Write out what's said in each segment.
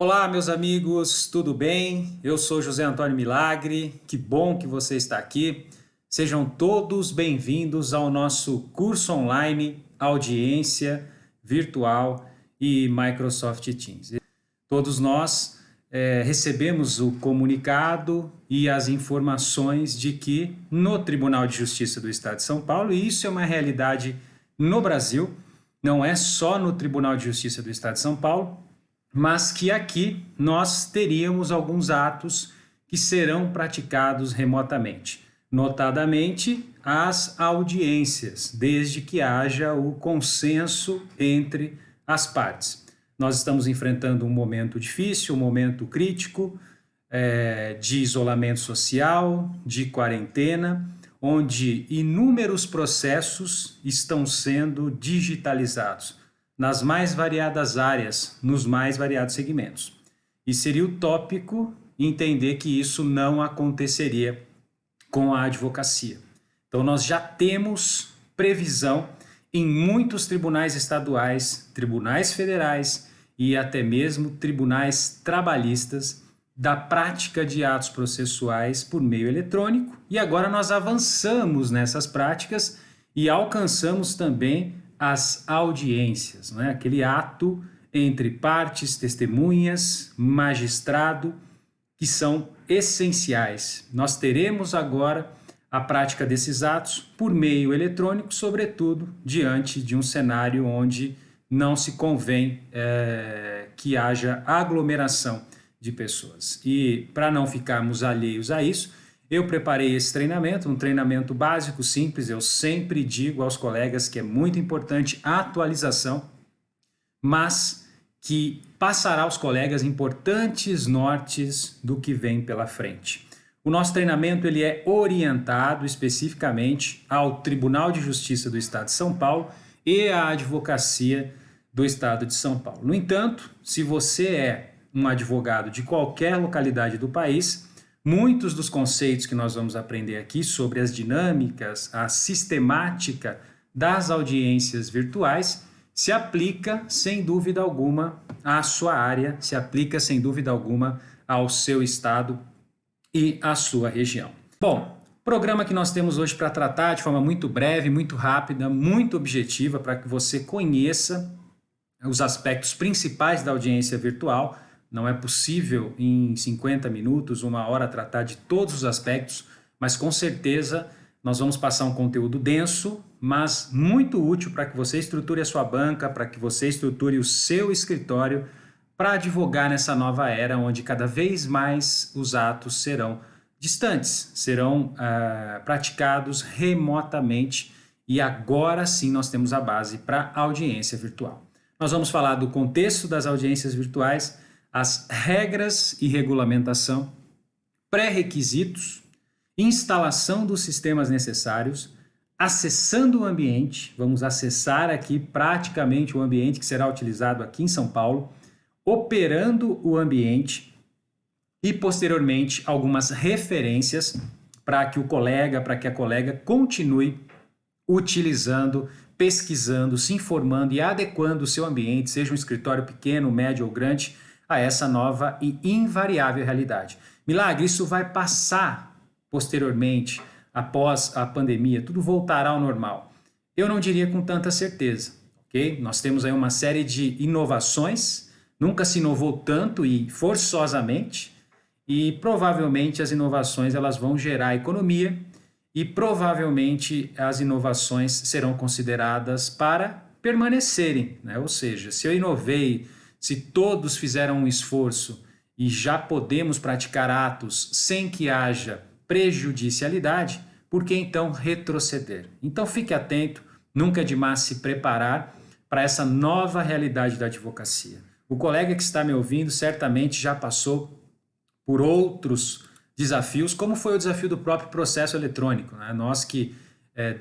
Olá, meus amigos, tudo bem? Eu sou José Antônio Milagre, que bom que você está aqui. Sejam todos bem-vindos ao nosso curso online Audiência Virtual e Microsoft Teams. Todos nós recebemos o comunicado e as informações de que no Tribunal de Justiça do Estado de São Paulo, e isso é uma realidade no Brasil, não é só no Tribunal de Justiça do Estado de São Paulo, mas que aqui nós teríamos alguns atos que serão praticados remotamente, notadamente as audiências, desde que haja o consenso entre as partes. Nós estamos enfrentando um momento difícil, um momento crítico, de isolamento social, de quarentena, onde inúmeros processos estão sendo digitalizados nas mais variadas áreas, nos mais variados segmentos. E seria utópico entender que isso não aconteceria com a advocacia. Então nós já temos previsão em muitos tribunais estaduais, tribunais federais e até mesmo tribunais trabalhistas da prática de atos processuais por meio eletrônico, e agora nós avançamos nessas práticas e alcançamos também as audiências, né? Aquele ato entre partes, testemunhas, magistrado, que são essenciais. Nós teremos agora a prática desses atos por meio eletrônico, sobretudo diante de um cenário onde não se convém que haja aglomeração de pessoas. E para não ficarmos alheios a isso, eu preparei esse treinamento, um treinamento básico, simples. Eu sempre digo aos colegas que é muito importante a atualização, mas que passará aos colegas importantes nortes do que vem pela frente. O nosso treinamento ele é orientado especificamente ao Tribunal de Justiça do Estado de São Paulo e à Advocacia do Estado de São Paulo. No entanto, se você é um advogado de qualquer localidade do país, muitos dos conceitos que nós vamos aprender aqui sobre as dinâmicas, a sistemática das audiências virtuais se aplica sem dúvida alguma à sua área, se aplica sem dúvida alguma ao seu estado e à sua região. Bom, programa que nós temos hoje para tratar de forma muito breve, muito rápida, muito objetiva, para que você conheça os aspectos principais da audiência virtual. Não é possível em 50 minutos, uma hora, tratar de todos os aspectos, mas com certeza nós vamos passar um conteúdo denso, mas muito útil para que você estruture a sua banca, para que você estruture o seu escritório, para advogar nessa nova era onde cada vez mais os atos serão distantes, serão praticados remotamente, e agora sim nós temos a base para a audiência virtual. Nós vamos falar do contexto das audiências virtuais, as regras e regulamentação, pré-requisitos, instalação dos sistemas necessários, acessando o ambiente, vamos acessar aqui praticamente o ambiente que será utilizado aqui em São Paulo, operando o ambiente e, posteriormente, algumas referências para que a colega continue utilizando, pesquisando, se informando e adequando o seu ambiente, seja um escritório pequeno, médio ou grande, a essa nova e invariável realidade. Milagre, isso vai passar posteriormente, após a pandemia, tudo voltará ao normal? Eu não diria com tanta certeza, ok? Nós temos aí uma série de inovações, nunca se inovou tanto e forçosamente, e provavelmente as inovações elas vão gerar economia e provavelmente as inovações serão consideradas para permanecerem, né? Ou seja, se eu inovei, se todos fizeram um esforço e já podemos praticar atos sem que haja prejudicialidade, por que então retroceder? Então fique atento, nunca é demais se preparar para essa nova realidade da advocacia. O colega que está me ouvindo certamente já passou por outros desafios, como foi o desafio do próprio processo eletrônico, né? Nós que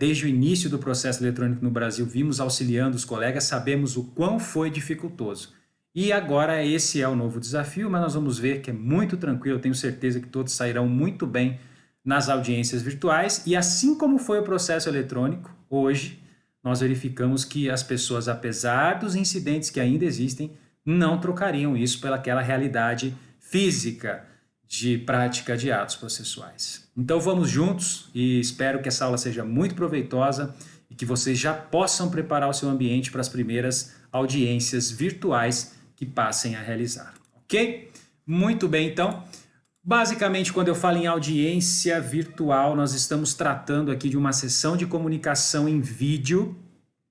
desde o início do processo eletrônico no Brasil vimos auxiliando os colegas, sabemos o quão foi dificultoso. E agora esse é o novo desafio, mas nós vamos ver que é muito tranquilo, eu tenho certeza que todos sairão muito bem nas audiências virtuais, e assim como foi o processo eletrônico, hoje nós verificamos que as pessoas, apesar dos incidentes que ainda existem, não trocariam isso pelaquela realidade física de prática de atos processuais. Então vamos juntos e espero que essa aula seja muito proveitosa e que vocês já possam preparar o seu ambiente para as primeiras audiências virtuais que passem a realizar, ok? Muito bem, então. Basicamente, quando eu falo em audiência virtual, nós estamos tratando aqui de uma sessão de comunicação em vídeo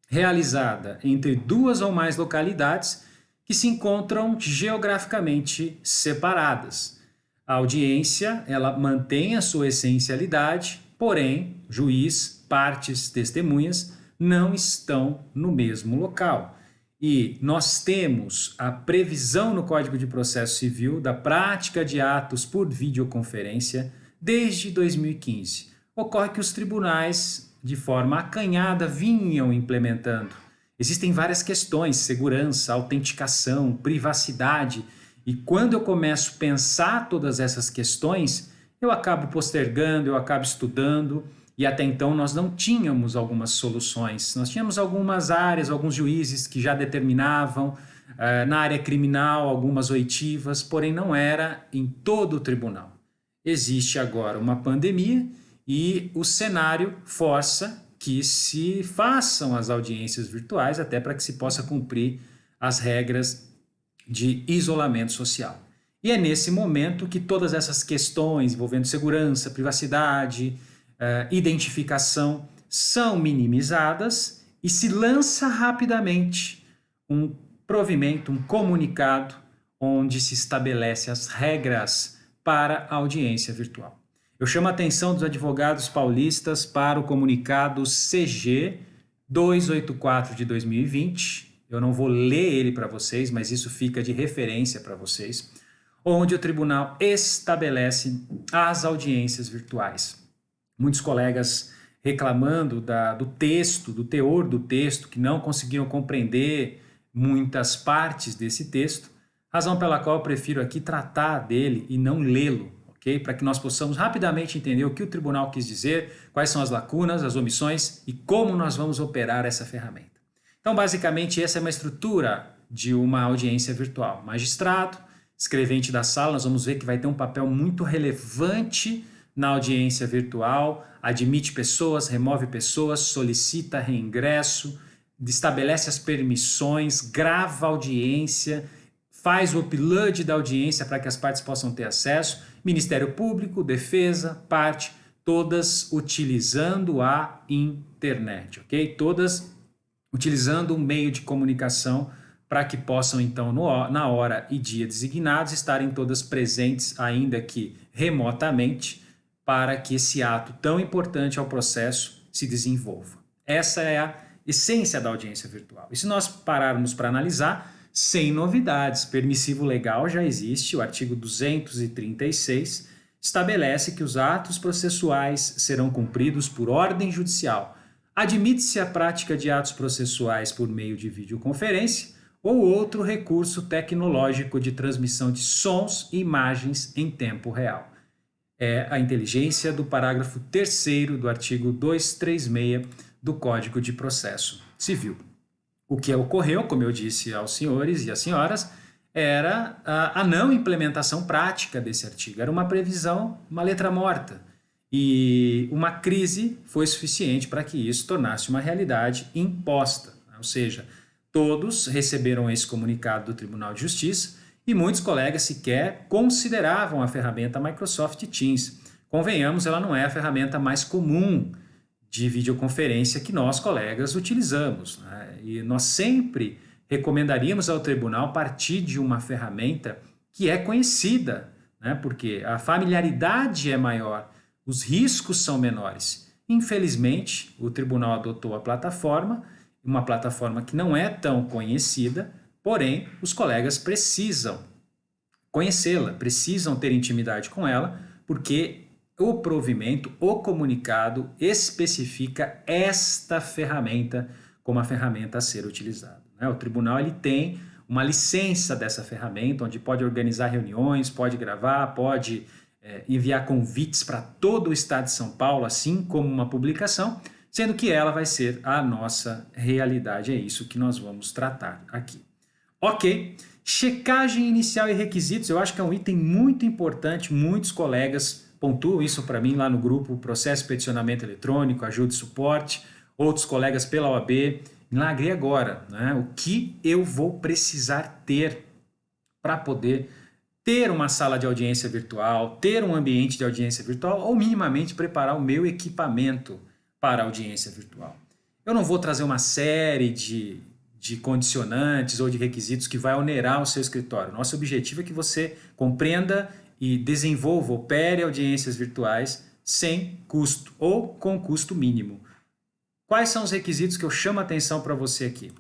realizada entre duas ou mais localidades que se encontram geograficamente separadas. A audiência, ela mantém a sua essencialidade, porém, juiz, partes, testemunhas não estão no mesmo local. E nós temos a previsão no Código de Processo Civil da prática de atos por videoconferência desde 2015. Ocorre que os tribunais, de forma acanhada, vinham implementando. Existem várias questões, segurança, autenticação, privacidade, e quando eu começo a pensar todas essas questões, eu acabo postergando, eu acabo estudando, e até então nós não tínhamos algumas soluções. Nós tínhamos algumas áreas, alguns juízes que já determinavam, na área criminal, algumas oitivas, porém não era em todo o tribunal. Existe agora uma pandemia e o cenário força que se façam as audiências virtuais, até para que se possa cumprir as regras de isolamento social. E é nesse momento que todas essas questões envolvendo segurança, privacidade, identificação são minimizadas e se lança rapidamente um provimento, um comunicado onde se estabelece as regras para a audiência virtual. Eu chamo a atenção dos advogados paulistas para o comunicado CG 284 de 2020. Eu não vou ler ele para vocês, mas isso fica de referência para vocês, onde o tribunal estabelece as audiências virtuais. Muitos colegas reclamando do texto, do teor do texto, que não conseguiram compreender muitas partes desse texto, razão pela qual eu prefiro aqui tratar dele e não lê-lo, ok? Para que nós possamos rapidamente entender o que o tribunal quis dizer, quais são as lacunas, as omissões e como nós vamos operar essa ferramenta. Então, basicamente, essa é uma estrutura de uma audiência virtual. Magistrado, escrevente da sala, nós vamos ver que vai ter um papel muito relevante na audiência virtual, admite pessoas, remove pessoas, solicita reingresso, estabelece as permissões, grava a audiência, faz o upload da audiência para que as partes possam ter acesso, Ministério Público, defesa, parte, todas utilizando a internet, ok? Todas utilizando um meio de comunicação para que possam, então, na hora e dia designados, estarem todas presentes, ainda que remotamente, para que esse ato tão importante ao processo se desenvolva. Essa é a essência da audiência virtual. E se nós pararmos para analisar, sem novidades, permissivo legal já existe, o artigo 236 estabelece que os atos processuais serão cumpridos por ordem judicial. Admite-se a prática de atos processuais por meio de videoconferência ou outro recurso tecnológico de transmissão de sons e imagens em tempo real. É a inteligência do parágrafo 3º do artigo 236 do Código de Processo Civil. O que ocorreu, como eu disse aos senhores e às senhoras, era a não implementação prática desse artigo. Era uma previsão, uma letra morta. E uma crise foi suficiente para que isso tornasse uma realidade imposta. Ou seja, todos receberam esse comunicado do Tribunal de Justiça e muitos colegas sequer consideravam a ferramenta Microsoft Teams. Convenhamos, ela não é a ferramenta mais comum de videoconferência que nós, colegas, utilizamos, né? E nós sempre recomendaríamos ao tribunal partir de uma ferramenta que é conhecida, né? Porque a familiaridade é maior, os riscos são menores. Infelizmente, o tribunal adotou a plataforma, uma plataforma que não é tão conhecida, porém, os colegas precisam conhecê-la, precisam ter intimidade com ela, porque o provimento, o comunicado especifica esta ferramenta como a ferramenta a ser utilizada, né? O tribunal ele tem uma licença dessa ferramenta, onde pode organizar reuniões, pode gravar, pode enviar convites para todo o estado de São Paulo, assim como uma publicação, sendo que ela vai ser a nossa realidade. É isso que nós vamos tratar aqui. Ok, Checagem inicial e requisitos, eu acho que é um item muito importante, muitos colegas pontuam isso para mim lá no grupo Processo de Peticionamento Eletrônico, Ajuda e Suporte, outros colegas pela OAB. Milagre, e agora? Né? O que eu vou precisar ter para poder ter uma sala de audiência virtual, ter um ambiente de audiência virtual ou minimamente preparar o meu equipamento para a audiência virtual? Eu não vou trazer uma série de condicionantes ou de requisitos que vai onerar o seu escritório. Nosso objetivo é que você compreenda e desenvolva, opere audiências virtuais sem custo ou com custo mínimo. Quais são os requisitos que eu chamo a atenção para você aqui?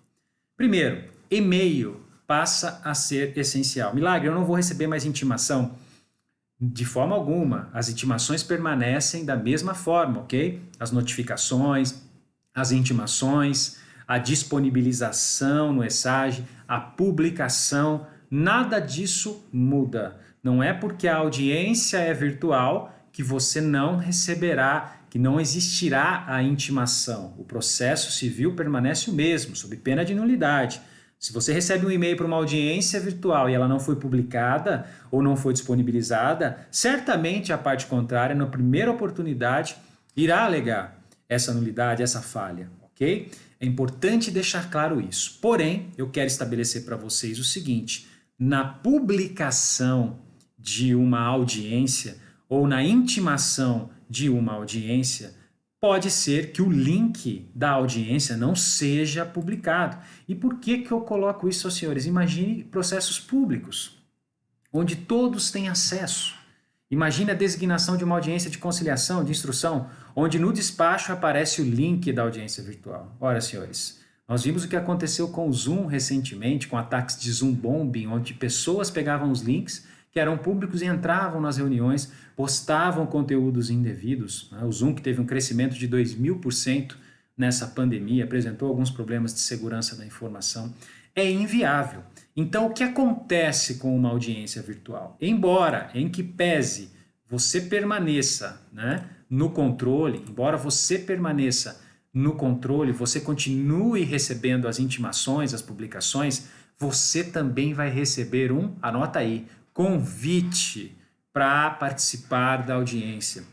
Primeiro, e-mail passa a ser essencial. Milagre, eu não vou receber mais intimação? De forma alguma, as intimações permanecem da mesma forma, ok? As notificações, as intimações, a disponibilização no ESAGE, a publicação, nada disso muda. Não é porque a audiência é virtual que você não receberá, que não existirá a intimação. O processo civil permanece o mesmo, sob pena de nulidade. Se você recebe um e-mail para uma audiência virtual e ela não foi publicada ou não foi disponibilizada, certamente a parte contrária, na primeira oportunidade, irá alegar essa nulidade, essa falha, ok? É importante deixar claro isso. Porém, eu quero estabelecer para vocês o seguinte: na publicação de uma audiência ou na intimação de uma audiência, pode ser que o link da audiência não seja publicado. E por que eu coloco isso aos senhores? Imagine processos públicos, onde todos têm acesso. Imagine a designação de uma audiência de conciliação, de instrução, onde no despacho aparece o link da audiência virtual. Ora, senhores, nós vimos o que aconteceu com o Zoom recentemente, com ataques de Zoom bombing, onde pessoas pegavam os links que eram públicos e entravam nas reuniões, postavam conteúdos indevidos. O Zoom, que teve um crescimento de 2000% nessa pandemia, apresentou alguns problemas de segurança da informação. É inviável. Então, o que acontece com uma audiência virtual? Embora, em que pese, você permaneça, né, no controle, embora você permaneça no controle, você continue recebendo as intimações, as publicações, você também vai receber anota aí, convite para participar da audiência.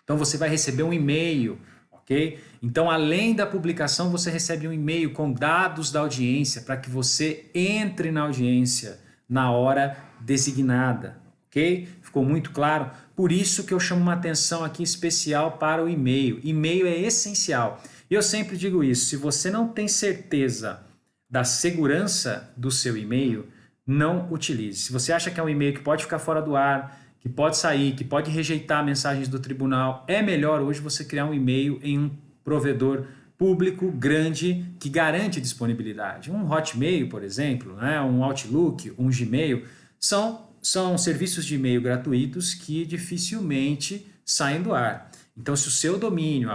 Então você vai receber um e-mail, ok? Então, além da publicação, você recebe um e-mail com dados da audiência para que você entre na audiência na hora designada, ok? Ficou muito claro? Por isso que eu chamo uma atenção aqui especial para o e-mail. E-mail é essencial. E eu sempre digo isso: se você não tem certeza da segurança do seu e-mail, não utilize. Se você acha que é um e-mail que pode ficar fora do ar, que pode sair, que pode rejeitar mensagens do tribunal, é melhor hoje você criar um e-mail em um provedor público grande que garante disponibilidade. Um Hotmail, por exemplo, né? Um Outlook, um Gmail, são serviços de e-mail gratuitos que dificilmente saem do ar. Então, se o seu domínio,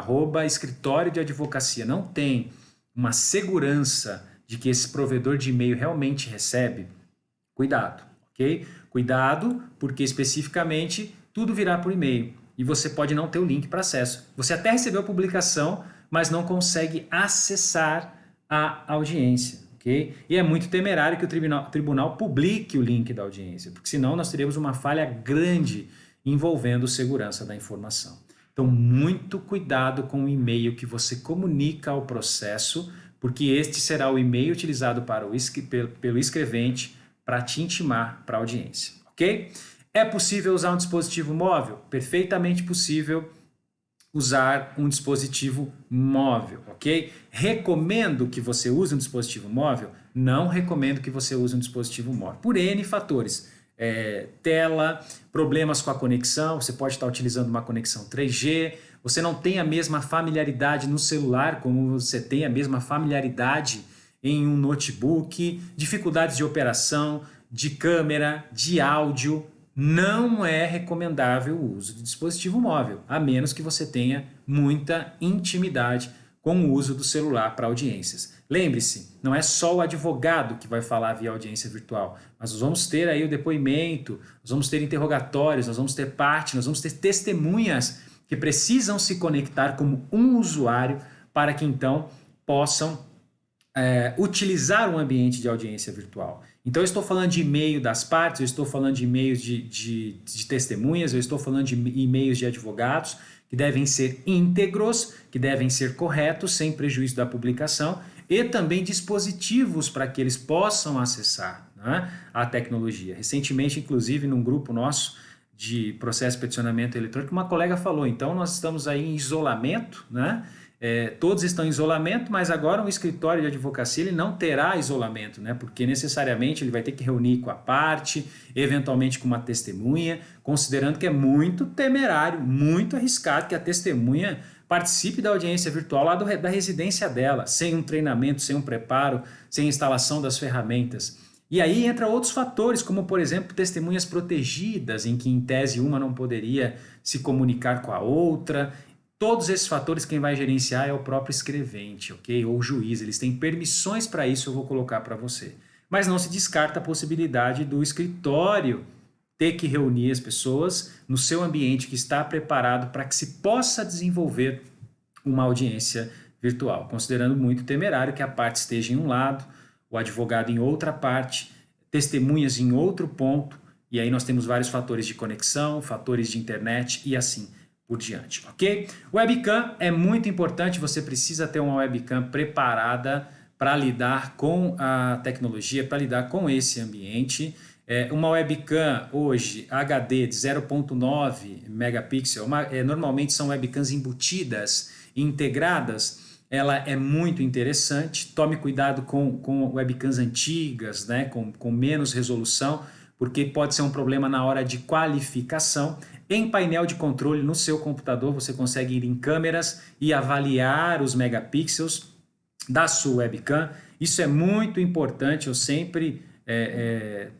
@escritório de advocacia, não tem uma segurança de que esse provedor de e-mail realmente recebe, cuidado, ok? Cuidado, porque especificamente tudo virá por e-mail e você pode não ter o link para acesso. Você até recebeu a publicação, mas não consegue acessar a audiência, ok? E é muito temerário que o tribunal publique o link da audiência, porque senão nós teríamos uma falha grande envolvendo segurança da informação. Então, muito cuidado com o e-mail que você comunica ao processo, porque este será o e-mail utilizado pelo escrevente para te intimar para a audiência, ok? É possível usar um dispositivo móvel? Perfeitamente possível usar um dispositivo móvel, ok? Recomendo que você use um dispositivo móvel? Não recomendo que você use um dispositivo móvel, por N fatores. Tela, problemas com a conexão, você pode estar utilizando uma conexão 3G, você não tem a mesma familiaridade no celular como você tem a mesma familiaridade em um notebook, dificuldades de operação, de câmera, de áudio. Não é recomendável o uso de dispositivo móvel, a menos que você tenha muita intimidade com o uso do celular para audiências. Lembre-se, não é só o advogado que vai falar via audiência virtual, mas nós vamos ter aí o depoimento, nós vamos ter interrogatórios, nós vamos ter parte, nós vamos ter testemunhas que precisam se conectar como um usuário para que então possam utilizar um ambiente de audiência virtual. Então eu estou falando de e-mail das partes, eu estou falando de e-mails de testemunhas, eu estou falando de e-mails de advogados, que devem ser íntegros, que devem ser corretos, sem prejuízo da publicação, e também dispositivos para que eles possam acessar, né, a tecnologia. Recentemente, inclusive, num grupo nosso de processo de peticionamento eletrônico, uma colega falou, então nós estamos aí em isolamento, né? Todos estão em isolamento, mas agora um escritório de advocacia ele não terá isolamento, né? Porque necessariamente ele vai ter que reunir com a parte, eventualmente com uma testemunha, considerando que é muito temerário, muito arriscado que a testemunha participe da audiência virtual lá da residência dela, sem um treinamento, sem um preparo, sem instalação das ferramentas. E aí entra outros fatores, como por exemplo testemunhas protegidas, em que em tese uma não poderia se comunicar com a outra. Todos esses fatores quem vai gerenciar é o próprio escrevente, ok? Ou o juiz, eles têm permissões para isso, eu vou colocar para você. Mas não se descarta a possibilidade do escritório ter que reunir as pessoas no seu ambiente que está preparado para que se possa desenvolver uma audiência virtual, considerando muito temerário que a parte esteja em um lado, o advogado em outra parte, testemunhas em outro ponto, e aí nós temos vários fatores de conexão, fatores de internet e assim por diante, ok? Webcam é muito importante, você precisa ter uma webcam preparada para lidar com a tecnologia, para lidar com esse ambiente. Uma webcam hoje HD de 0.9 megapixel, normalmente são webcams embutidas, integradas, ela é muito interessante. Tome cuidado com webcams antigas, né, com menos resolução, porque pode ser um problema na hora de qualificação. Em painel de controle no seu computador, você consegue ir em câmeras e avaliar os megapixels da sua webcam. Isso é muito importante, eu sempre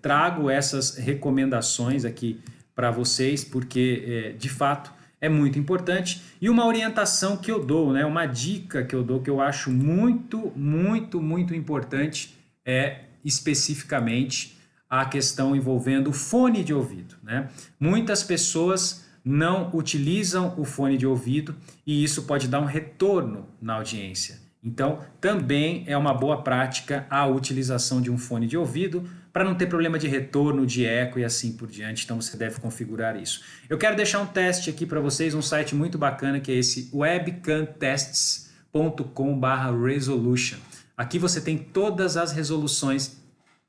trago essas recomendações aqui para vocês, porque de fato é muito importante. E uma orientação que eu dou, né, uma dica que eu dou, que eu acho muito, muito, muito importante, é especificamente a questão envolvendo o fone de ouvido, né? Muitas pessoas não utilizam o fone de ouvido e isso pode dar um retorno na audiência. Então, também é uma boa prática a utilização de um fone de ouvido para não ter problema de retorno, de eco e assim por diante. Então, você deve configurar isso. Eu quero deixar um teste aqui para vocês, um site muito bacana que é esse webcamtests.com/resolution. Aqui você tem todas as resoluções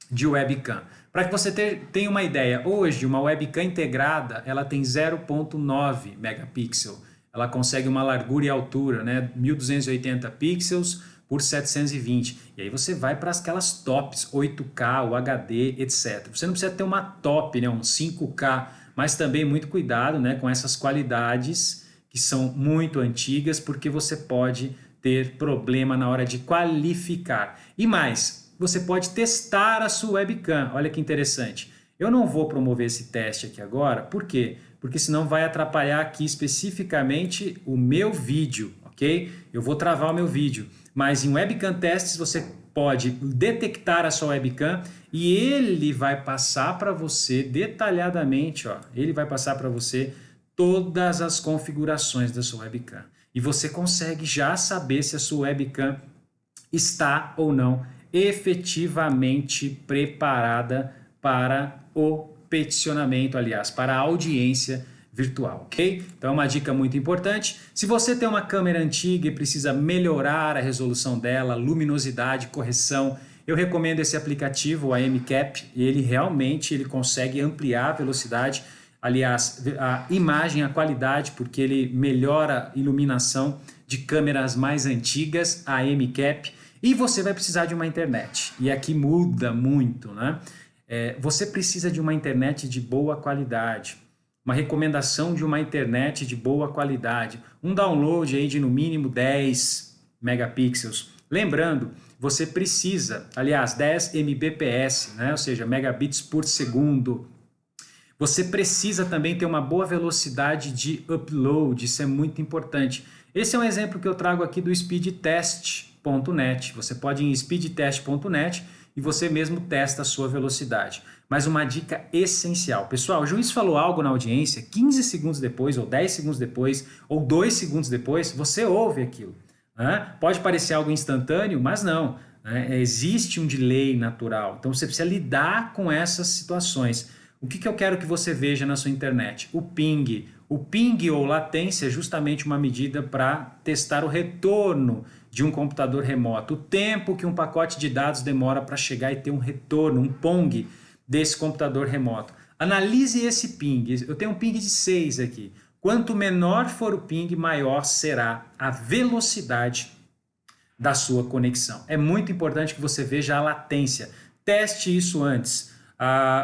de webcam. Para que você tenha uma ideia, hoje uma webcam integrada ela tem 0.9 megapixel. Ela consegue uma largura e altura, né, 1280 pixels por 720. E aí você vai para aquelas tops, 8K, o HD, etc. Você não precisa ter uma top, né, um 5K, mas também muito cuidado, né, com essas qualidades que são muito antigas, porque você pode ter problema na hora de qualificar. E mais, você pode testar a sua webcam. Olha que interessante. Eu não vou promover esse teste aqui agora. Por quê? Porque senão vai atrapalhar aqui especificamente o meu vídeo, ok? Eu vou travar o meu vídeo. Mas em Webcam Tests você pode detectar a sua webcam e ele vai passar para você detalhadamente, ó, ele vai passar para você todas as configurações da sua webcam. E você consegue já saber se a sua webcam está ou não efetivamente preparada para o peticionamento, aliás, para a audiência virtual, ok? Então é uma dica muito importante. Se você tem uma câmera antiga e precisa melhorar a resolução dela, luminosidade, correção, eu recomendo esse aplicativo, o AMCap, ele realmente consegue ampliar a velocidade, aliás, a imagem, a qualidade, porque ele melhora a iluminação de câmeras mais antigas, a AMCap. E você vai precisar de uma internet. E aqui muda muito, né? Você precisa de uma internet de boa qualidade. Uma recomendação de uma internet de boa qualidade. Um download aí de no mínimo 10 megapixels. Lembrando, você precisa, aliás, 10 Mbps, né? Ou seja, megabits por segundo. Você precisa também ter uma boa velocidade de upload. Isso é muito importante. Esse é um exemplo que eu trago aqui do speedtest.net. Você pode ir em speedtest.net e você mesmo testa a sua velocidade. Mas uma dica essencial. Pessoal, o juiz falou algo na audiência, 15 segundos depois, ou 10 segundos depois, ou 2 segundos depois, você ouve aquilo. Né? Pode parecer algo instantâneo, mas não. né? Existe um delay natural, então você precisa lidar com essas situações. O que eu quero que você veja na sua internet? O ping. O ping ou latência é justamente uma medida para testar o retorno de um computador remoto, o tempo que um pacote de dados demora para chegar e ter um retorno, um pong desse computador remoto. Analise esse ping. Eu tenho um ping de 6 aqui. Quanto menor for o ping, maior será a velocidade da sua conexão. É muito importante que você veja a latência. Teste isso antes.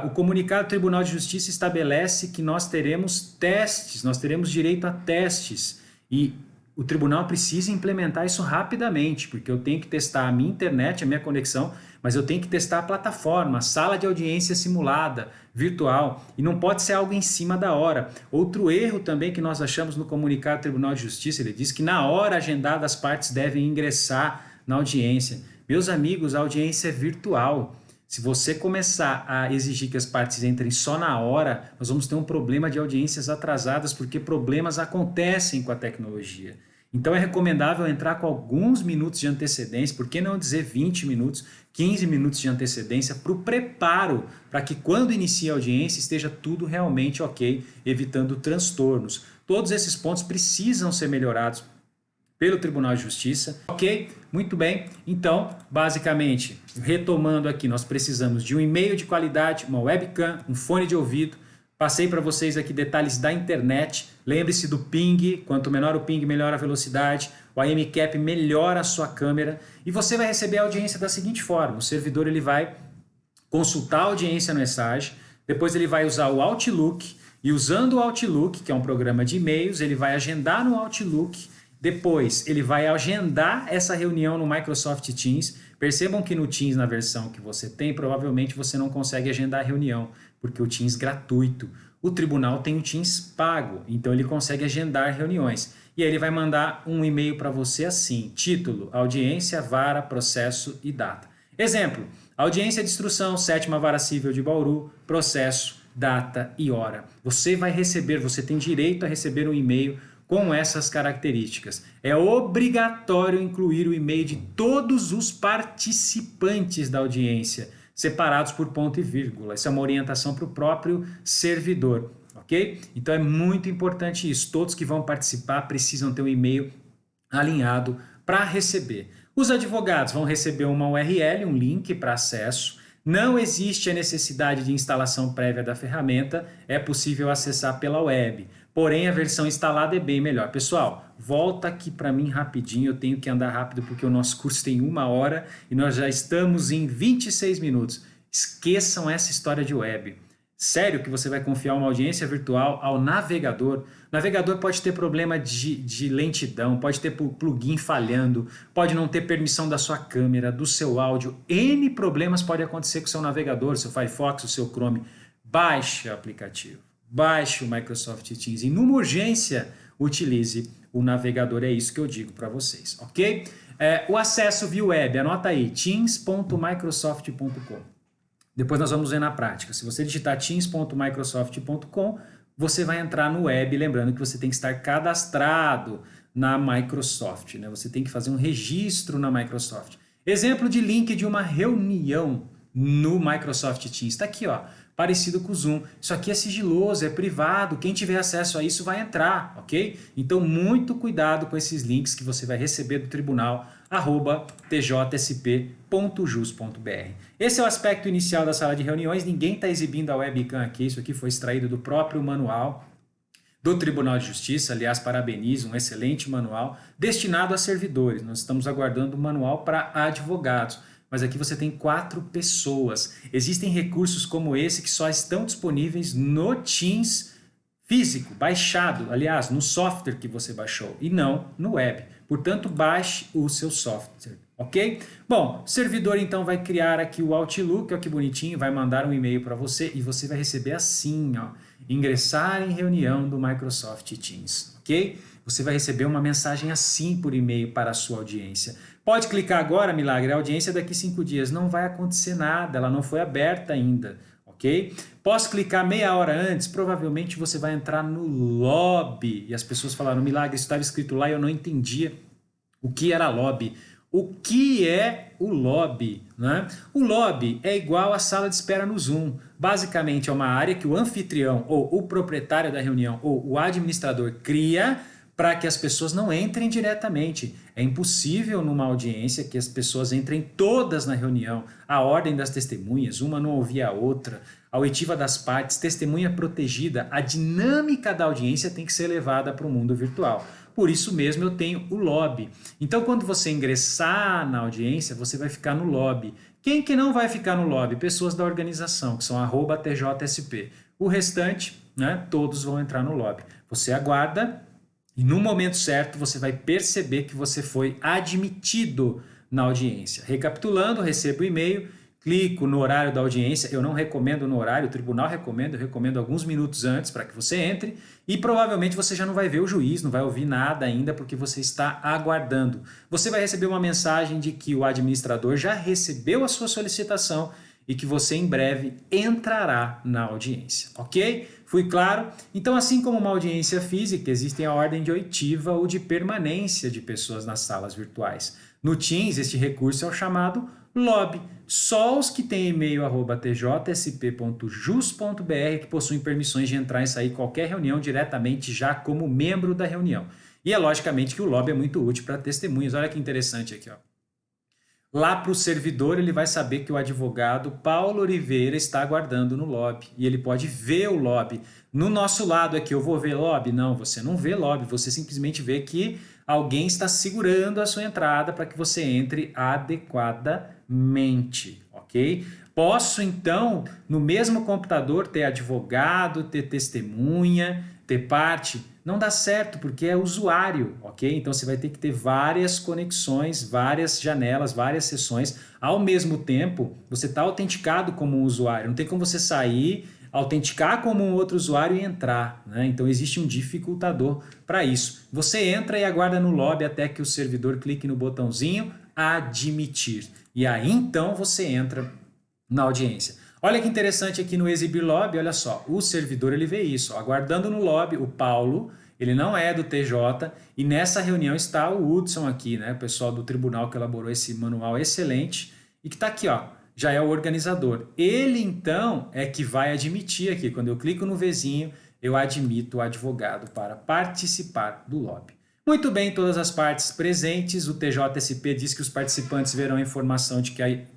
O comunicado do Tribunal de Justiça estabelece que nós teremos testes, nós teremos direito a testes. E o tribunal precisa implementar isso rapidamente, porque eu tenho que testar a minha internet, a minha conexão, mas eu tenho que testar a plataforma, a sala de audiência simulada, virtual, e não pode ser algo em cima da hora. Outro erro também que nós achamos no comunicado do Tribunal de Justiça, ele diz que na hora agendada as partes devem ingressar na audiência. Meus amigos, a audiência é virtual. Se você começar a exigir que as partes entrem só na hora, nós vamos ter um problema de audiências atrasadas, porque problemas acontecem com a tecnologia. Então é recomendável entrar com alguns minutos de antecedência, por que não dizer 20 minutos, 15 minutos de antecedência para o preparo, para que quando inicie a audiência esteja tudo realmente ok, evitando transtornos. Todos esses pontos precisam ser melhorados pelo Tribunal de Justiça, ok? Muito bem, então, basicamente, retomando aqui, nós precisamos de um e-mail de qualidade, uma webcam, um fone de ouvido, passei para vocês aqui detalhes da internet, lembre-se do ping, quanto menor o ping, melhor a velocidade, o AMCAP melhora a sua câmera, e você vai receber a audiência da seguinte forma, o servidor ele vai consultar a audiência no mensagem, depois ele vai usar o Outlook, e usando o Outlook, que é um programa de e-mails, ele vai agendar no Outlook. Depois, ele vai agendar essa reunião no Microsoft Teams. Percebam que no Teams, na versão que você tem, provavelmente você não consegue agendar a reunião, porque o Teams é gratuito. O tribunal tem o Teams pago, então ele consegue agendar reuniões. E aí ele vai mandar um e-mail para você assim, título, audiência, vara, processo e data. Exemplo, audiência de instrução, 7ª Vara Civil de Bauru, processo, data e hora. Você vai receber, você tem direito a receber um e-mail com essas características. É obrigatório incluir o e-mail de todos os participantes da audiência, separados por ponto e vírgula. Isso é uma orientação para o próprio servidor, ok? Então é muito importante isso. Todos que vão participar precisam ter um e-mail alinhado para receber. Os advogados vão receber uma URL, um link para acesso. Não existe a necessidade de instalação prévia da ferramenta, é possível acessar pela web. Porém, a versão instalada é bem melhor. Pessoal, volta aqui para mim rapidinho, eu tenho que andar rápido porque o nosso curso tem 1 hora e nós já estamos em 26 minutos. Esqueçam essa história de web. Sério que você vai confiar uma audiência virtual ao navegador? O navegador pode ter problema de lentidão, pode ter plugin falhando, pode não ter permissão da sua câmera, do seu áudio. N problemas podem acontecer com o seu navegador, seu Firefox, o seu Chrome. Baixe o aplicativo. Baixe o Microsoft Teams e numa urgência utilize o navegador, é isso que eu digo para vocês, ok? O acesso via web, anota aí, teams.microsoft.com. Depois nós vamos ver na prática. Se você digitar teams.microsoft.com, você vai entrar no web, lembrando que você tem que estar cadastrado na Microsoft, né? Você tem que fazer um registro na Microsoft. Exemplo de link de uma reunião no Microsoft Teams, está aqui, ó. Parecido com o Zoom. Isso aqui é sigiloso, é privado, quem tiver acesso a isso vai entrar, ok? Então, muito cuidado com esses links que você vai receber do tribunal, @tjsp.jus.br. Esse é o aspecto inicial da sala de reuniões, ninguém está exibindo a webcam aqui, isso aqui foi extraído do próprio manual do Tribunal de Justiça, aliás, parabenizo, um excelente manual, destinado a servidores. Nós estamos aguardando um manual para advogados. Mas aqui você tem 4 pessoas. Existem recursos como esse que só estão disponíveis no Teams físico, baixado, aliás, no software que você baixou e não no web. Portanto, baixe o seu software, ok? Bom, o servidor então vai criar aqui o Outlook, ó, que bonitinho, vai mandar um e-mail para você e você vai receber assim, ó, ingressar em reunião do Microsoft Teams, ok? Você vai receber uma mensagem assim por e-mail para a sua audiência. Pode clicar agora, Milagre, a audiência daqui 5 dias. Não vai acontecer nada, ela não foi aberta ainda, ok? Posso clicar meia hora antes? Provavelmente você vai entrar no lobby. E as pessoas falaram, Milagre, isso estava escrito lá e eu não entendia o que era lobby. O que é o lobby, né? O lobby é igual à sala de espera no Zoom. Basicamente é uma área que o anfitrião ou o proprietário da reunião ou o administrador cria para que as pessoas não entrem diretamente. É impossível numa audiência que as pessoas entrem todas na reunião. A ordem das testemunhas, uma não ouvia a outra, a oitiva das partes, testemunha protegida. A dinâmica da audiência tem que ser levada para o mundo virtual. Por isso mesmo eu tenho o lobby. Então, quando você ingressar na audiência, você vai ficar no lobby. Quem que não vai ficar no lobby? Pessoas da organização, que são @TJSP. O restante, né, todos vão entrar no lobby. Você aguarda e no momento certo você vai perceber que você foi admitido na audiência. Recapitulando, recebo o e-mail, clico no horário da audiência, eu não recomendo no horário, o tribunal recomenda, eu recomendo alguns minutos antes para que você entre e provavelmente você já não vai ver o juiz, não vai ouvir nada ainda porque você está aguardando. Você vai receber uma mensagem de que o administrador já recebeu a sua solicitação e que você em breve entrará na audiência, ok? Fui claro? Então, assim como uma audiência física, existem a ordem de oitiva ou de permanência de pessoas nas salas virtuais. No Teams, este recurso é o chamado lobby. Só os que têm e-mail @tjsp.jus.br que possuem permissões de entrar e sair qualquer reunião diretamente já como membro da reunião. E é logicamente que o lobby é muito útil para testemunhas. Olha que interessante aqui, ó. Lá para o servidor, ele vai saber que o advogado Paulo Oliveira está aguardando no lobby e ele pode ver o lobby. No nosso lado aqui, eu vou ver lobby? Não, você não vê lobby, você simplesmente vê que alguém está segurando a sua entrada para que você entre adequadamente, ok? Posso, então, no mesmo computador, ter advogado, ter testemunha, ter parte? Não dá certo, porque é usuário, ok? Então você vai ter que ter várias conexões, várias janelas, várias sessões. Ao mesmo tempo, você está autenticado como um usuário. Não tem como você sair, autenticar como um outro usuário e entrar, né? Então existe um dificultador para isso. Você entra e aguarda no lobby até que o servidor clique no botãozinho admitir. E aí então você entra na audiência. Olha que interessante aqui no Exibir Lobby, olha só, o servidor ele vê isso, ó, aguardando no lobby, o Paulo, ele não é do TJ, e nessa reunião está o Hudson aqui, né, o pessoal do tribunal que elaborou esse manual excelente, e que está aqui, ó, já é o organizador. Ele, então, é que vai admitir aqui, quando eu clico no Vzinho, eu admito o advogado para participar do lobby. Muito bem, todas as partes presentes, o TJSP diz que os participantes verão a informação de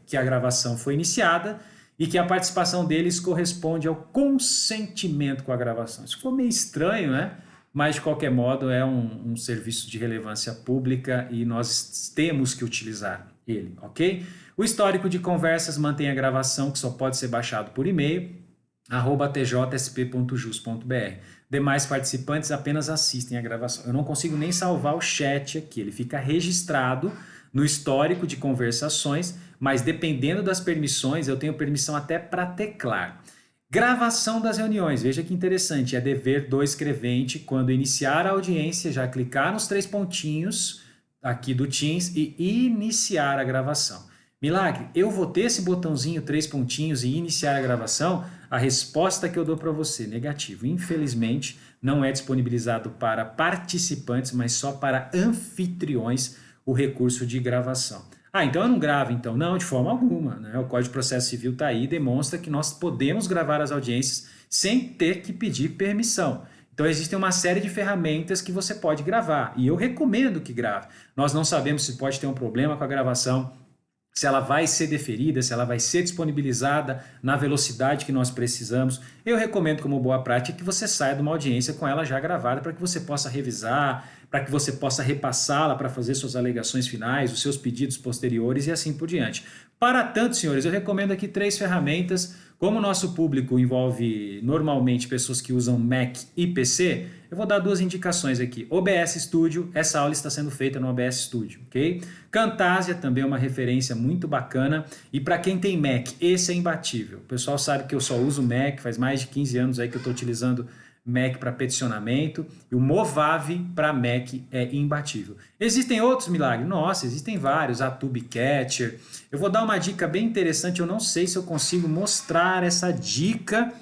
que a gravação foi iniciada, e que a participação deles corresponde ao consentimento com a gravação. Isso ficou meio estranho, né? Mas, de qualquer modo, é um serviço de relevância pública e nós temos que utilizar ele, ok? O histórico de conversas mantém a gravação, que só pode ser baixado por e-mail, @tjsp.jus.br. Demais participantes apenas assistem a gravação. Eu não consigo nem salvar o chat aqui, ele fica registrado no histórico de conversações, mas dependendo das permissões, eu tenho permissão até para teclar. Gravação das reuniões, veja que interessante, é dever do escrevente, quando iniciar a audiência, já clicar nos 3 pontinhos aqui do Teams e iniciar a gravação. Milagre, eu vou ter esse botãozinho 3 pontinhos e iniciar a gravação? A resposta que eu dou para você, negativo. Infelizmente, não é disponibilizado para participantes, mas só para anfitriões o recurso de gravação. Ah, então eu não gravo, então? Não, de forma alguma, né? O Código de Processo Civil está aí e demonstra que nós podemos gravar as audiências sem ter que pedir permissão. Então existem uma série de ferramentas que você pode gravar e eu recomendo que grave. Nós não sabemos se pode ter um problema com a gravação, se ela vai ser deferida, se ela vai ser disponibilizada na velocidade que nós precisamos. Eu recomendo como boa prática que você saia de uma audiência com ela já gravada para que você possa revisar, para que você possa repassá-la para fazer suas alegações finais, os seus pedidos posteriores e assim por diante. Para tanto, senhores, eu recomendo aqui 3 ferramentas. Como o nosso público envolve normalmente pessoas que usam Mac e PC, eu vou dar 2 indicações aqui. OBS Studio, essa aula está sendo feita no OBS Studio, ok? Camtasia também é uma referência muito bacana. E para quem tem Mac, esse é imbatível. O pessoal sabe que eu só uso Mac, faz mais de 15 anos aí que eu estou utilizando Mac para peticionamento, e o Movave para Mac é imbatível. Existem outros milagres? Nossa, existem vários, a TubeCatcher. Eu vou dar uma dica bem interessante, eu não sei se eu consigo mostrar essa dica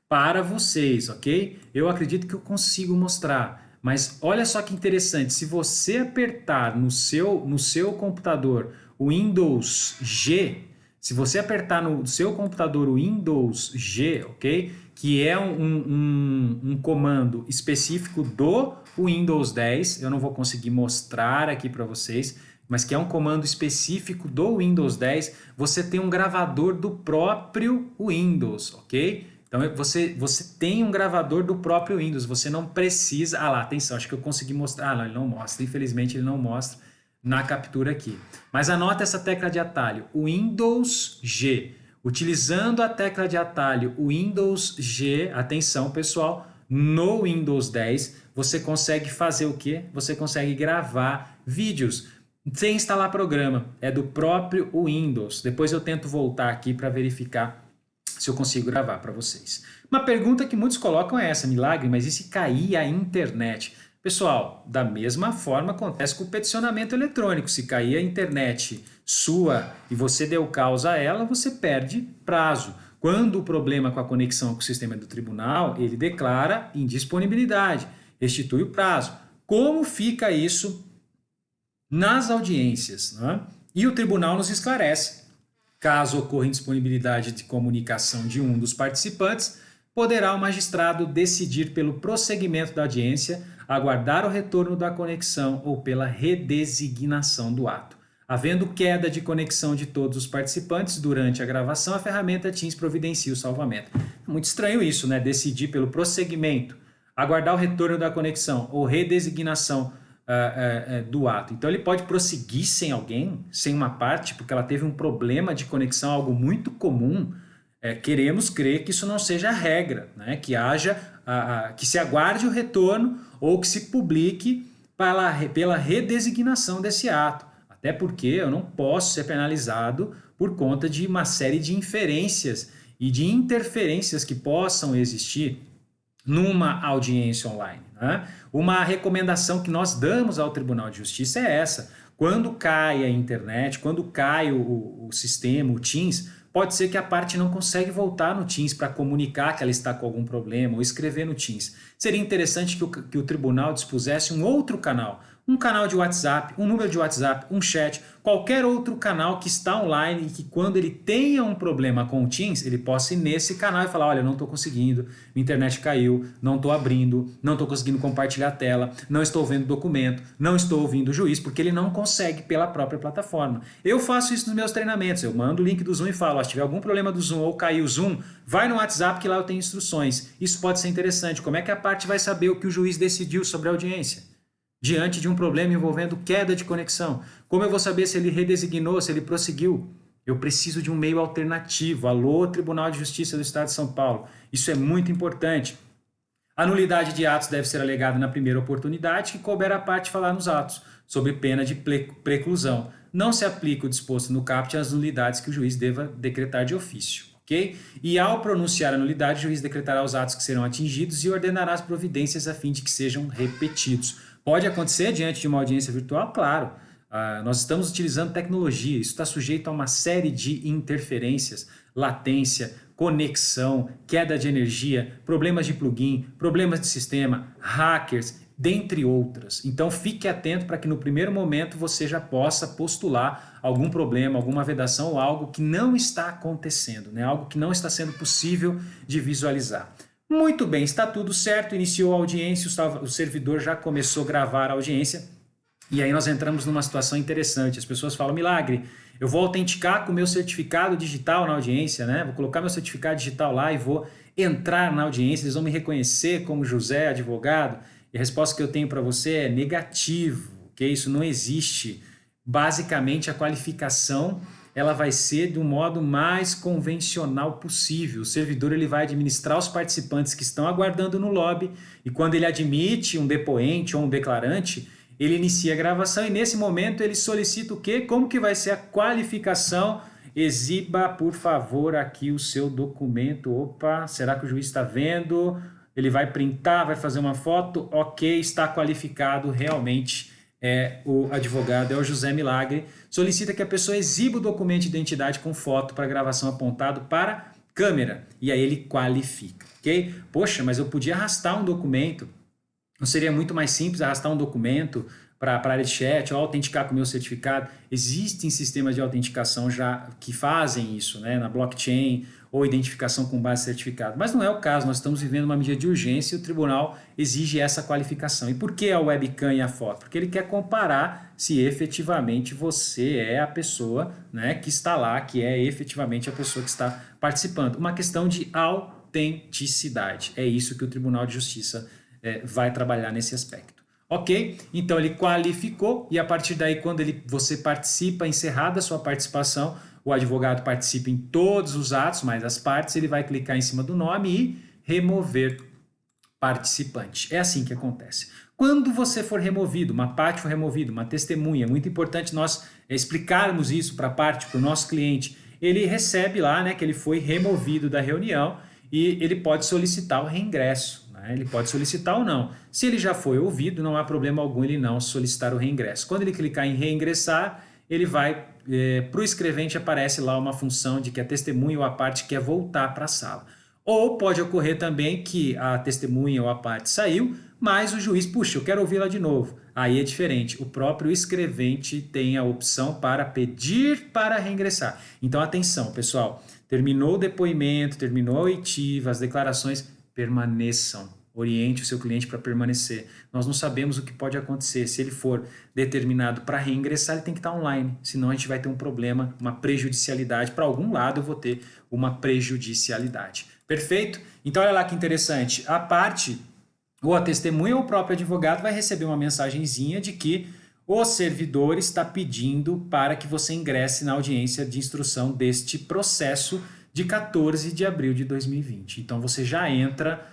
para vocês, ok? Eu acredito que eu consigo mostrar, Mas olha só que interessante, se você apertar no seu computador o Windows G, se você apertar no seu computador o Windows G, ok? Que é um comando específico do Windows 10, eu não vou conseguir mostrar aqui para vocês, mas que é um comando específico do Windows 10, você tem um gravador do próprio Windows, ok? Então você tem um gravador do próprio Windows, você não precisa... Ah lá, atenção, acho que eu consegui mostrar. Ah não, ele não mostra, infelizmente ele não mostra na captura aqui. Mas anota essa tecla de atalho, Windows G. Utilizando a tecla de atalho Windows G, atenção pessoal, no Windows 10 você consegue fazer o quê? Você consegue gravar vídeos sem instalar programa, é do próprio Windows. Depois eu tento voltar aqui para verificar se eu consigo gravar para vocês. Uma pergunta que muitos colocam é essa, Milagre, mas e se cair a internet? Pessoal, da mesma forma acontece com o peticionamento eletrônico. Se cair a internet sua e você deu causa a ela, você perde prazo. Quando o problema com a conexão com o sistema do tribunal, ele declara indisponibilidade, restitui o prazo. Como fica isso nas audiências? Né? E o tribunal nos esclarece. Caso ocorra indisponibilidade de comunicação de um dos participantes, poderá o magistrado decidir pelo prosseguimento da audiência, aguardar o retorno da conexão ou pela redesignação do ato. Havendo queda de conexão de todos os participantes durante a gravação, a ferramenta Teams providencia o salvamento. Muito estranho isso, né? Decidir pelo prosseguimento, aguardar o retorno da conexão ou redesignação do ato. Então ele pode prosseguir sem alguém, sem uma parte, porque ela teve um problema de conexão, algo muito comum. Queremos crer que isso não seja a regra, né? Que haja, que se aguarde o retorno ou que se publique pela redesignação desse ato. Até porque eu não posso ser penalizado por conta de uma série de inferências e de interferências que possam existir numa audiência online. Né? Uma recomendação que nós damos ao Tribunal de Justiça é essa. Quando cai a internet, quando cai o sistema, o Teams, pode ser que a parte não consegue voltar no Teams para comunicar que ela está com algum problema ou escrever no Teams. Seria interessante que o tribunal dispusesse um outro canal, um canal de WhatsApp, um número de WhatsApp, um chat, qualquer outro canal que está online e que quando ele tenha um problema com o Teams, ele possa ir nesse canal e falar, olha, eu não estou conseguindo, minha internet caiu, não estou abrindo, não estou conseguindo compartilhar a tela, não estou vendo documento, não estou ouvindo o juiz, porque ele não consegue pela própria plataforma. Eu faço isso nos meus treinamentos, eu mando o link do Zoom e falo, se tiver algum problema do Zoom ou cair o Zoom, vai no WhatsApp que lá eu tenho instruções. Isso pode ser interessante. Como é que a parte vai saber o que o juiz decidiu sobre a audiência? Diante de um problema envolvendo queda de conexão. Como eu vou saber se ele redesignou, se ele prosseguiu? Eu preciso de um meio alternativo. Alô, Tribunal de Justiça do Estado de São Paulo. Isso é muito importante. A nulidade de atos deve ser alegada na primeira oportunidade que couber a parte falar nos atos, sob pena de preclusão. Não se aplica o disposto no caput às nulidades que o juiz deva decretar de ofício. Okay? E ao pronunciar a nulidade, o juiz decretará os atos que serão atingidos e ordenará as providências a fim de que sejam repetidos. Pode acontecer diante de uma audiência virtual? Claro. Nós estamos utilizando tecnologia, isso está sujeito a uma série de interferências, latência, conexão, queda de energia, problemas de plugin, problemas de sistema, hackers, dentre outras. Então fique atento para que no primeiro momento você já possa postular algum problema, alguma vedação ou algo que não está acontecendo, né? Algo que não está sendo possível de visualizar. Muito bem, está tudo certo, iniciou a audiência, o servidor já começou a gravar a audiência e aí nós entramos numa situação interessante. As pessoas falam, Milagre, eu vou autenticar com o meu certificado digital na audiência, né? Vou colocar meu certificado digital lá e vou entrar na audiência, eles vão me reconhecer como José, advogado. E a resposta que eu tenho para você é negativo, que isso não existe. Basicamente, a qualificação ela vai ser do modo mais convencional possível. O servidor ele vai administrar os participantes que estão aguardando no lobby e quando ele admite um depoente ou um declarante, ele inicia a gravação e nesse momento ele solicita o quê? Como que vai ser a qualificação? Exiba, por favor, aqui o seu documento. Opa, será que o juiz está vendo? Ele vai printar, vai fazer uma foto. Ok, está qualificado realmente. O advogado é o José Milagre, solicita que a pessoa exiba o documento de identidade com foto para gravação apontado para câmera, e aí ele qualifica, ok? Poxa, mas eu podia arrastar um documento, Não seria muito mais simples arrastar um documento para a área de chat ou autenticar com o meu certificado? Existem sistemas de autenticação já que fazem isso, né, na blockchain ou identificação com base em certificado. Mas não é o caso, nós estamos vivendo uma medida de urgência e o tribunal exige essa qualificação. E por que a webcam e a foto? Porque ele quer comparar se efetivamente você é a pessoa, né, que está lá, que é efetivamente a pessoa que está participando. Uma questão de autenticidade. É isso que o Tribunal de Justiça vai trabalhar nesse aspecto. Ok? Então ele qualificou e a partir daí, quando você participa, encerrada a sua participação, o advogado participa em todos os atos, mas as partes, ele vai clicar em cima do nome e remover participante. É assim que acontece. Quando você for removido, uma parte for removida, uma testemunha, é muito importante nós explicarmos isso para a parte, para o nosso cliente. Ele recebe lá, né, que ele foi removido da reunião e ele pode solicitar o reingresso. Ele pode solicitar ou não. Se ele já foi ouvido, não há problema algum ele não solicitar o reingresso. Quando ele clicar em reingressar, ele vai, para o escrevente aparece lá uma função de que a testemunha ou a parte quer voltar para a sala. Ou pode ocorrer também que a testemunha ou a parte saiu, mas o juiz, puxa, eu quero ouvi-la de novo. Aí é diferente, o próprio escrevente tem a opção para pedir para reingressar. Então atenção, pessoal, terminou o depoimento, terminou a oitiva, as declarações, permaneçam, oriente o seu cliente para permanecer. Nós não sabemos o que pode acontecer. Se ele for determinado para reingressar, ele tem que estar online, senão a gente vai ter um problema, uma prejudicialidade. Para algum lado eu vou ter uma prejudicialidade. Perfeito? Então olha lá que interessante. A parte, ou a testemunha ou o próprio advogado vai receber uma mensagenzinha de que o servidor está pedindo para que você ingresse na audiência de instrução deste processo de 14 de abril de 2020. Então você já entra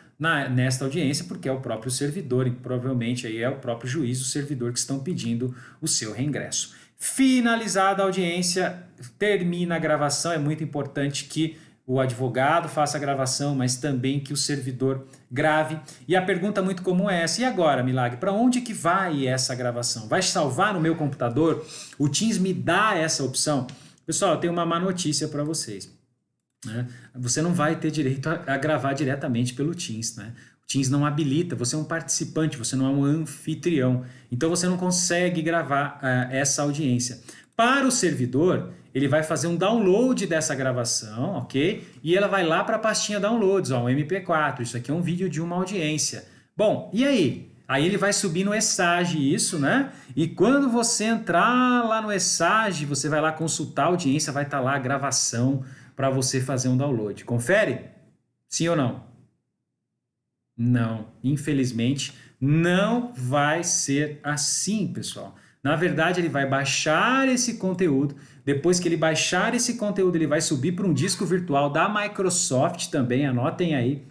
nesta audiência porque é o próprio servidor e provavelmente aí é o próprio juiz, o servidor que estão pedindo o seu reingresso. Finalizada a audiência, termina a gravação, é muito importante que o advogado faça a gravação, mas também que o servidor grave. E a pergunta muito comum é essa: e agora, Milagre, para onde que vai essa gravação? Vai salvar no meu computador? O Teams me dá essa opção? Pessoal, eu tenho uma má notícia para vocês. Você não vai ter direito a gravar diretamente pelo Teams, né? O Teams não habilita, você é um participante, você não é um anfitrião, então você não consegue gravar essa audiência. Para o servidor, ele vai fazer um download dessa gravação, ok? E ela vai lá para a pastinha downloads, ó, um MP4, isso aqui é um vídeo de uma audiência. Bom, e aí? Aí ele vai subir no ESAGE isso, né? E quando você entrar lá no ESAGE, você vai lá consultar a audiência, vai estar lá a gravação para você fazer um download. Confere? Sim ou não? Não. Infelizmente, não vai ser assim, pessoal. Na verdade, ele vai baixar esse conteúdo. Depois que ele baixar esse conteúdo, ele vai subir para um disco virtual da Microsoft também. Anotem aí.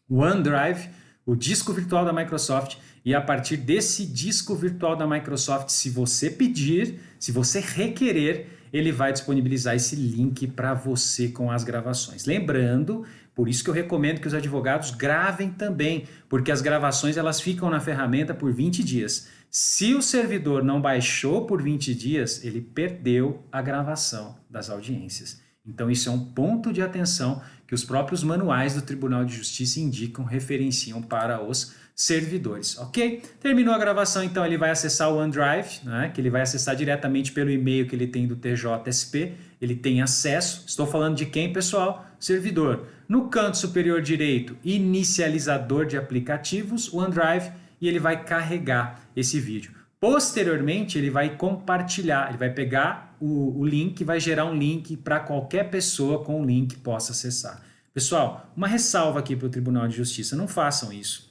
O OneDrive, o disco virtual da Microsoft. E a partir desse disco virtual da Microsoft, se você pedir, se você requerer, ele vai disponibilizar esse link para você com as gravações. Lembrando, por isso que eu recomendo que os advogados gravem também, porque as gravações elas ficam na ferramenta por 20 dias. Se o servidor não baixou por 20 dias, ele perdeu a gravação das audiências. Então isso é um ponto de atenção que os próprios manuais do Tribunal de Justiça indicam, referenciam para os servidores, ok? Terminou a gravação, então ele vai acessar o OneDrive, né, que ele vai acessar diretamente pelo e-mail que ele tem do TJSP, ele tem acesso, estou falando de quem, pessoal? Servidor. No canto superior direito, inicializador de aplicativos, o OneDrive, e ele vai carregar esse vídeo. Posteriormente, ele vai compartilhar, ele vai pegar o link, vai gerar um link para qualquer pessoa com o link possa acessar. Pessoal, uma ressalva aqui para o Tribunal de Justiça, não façam isso.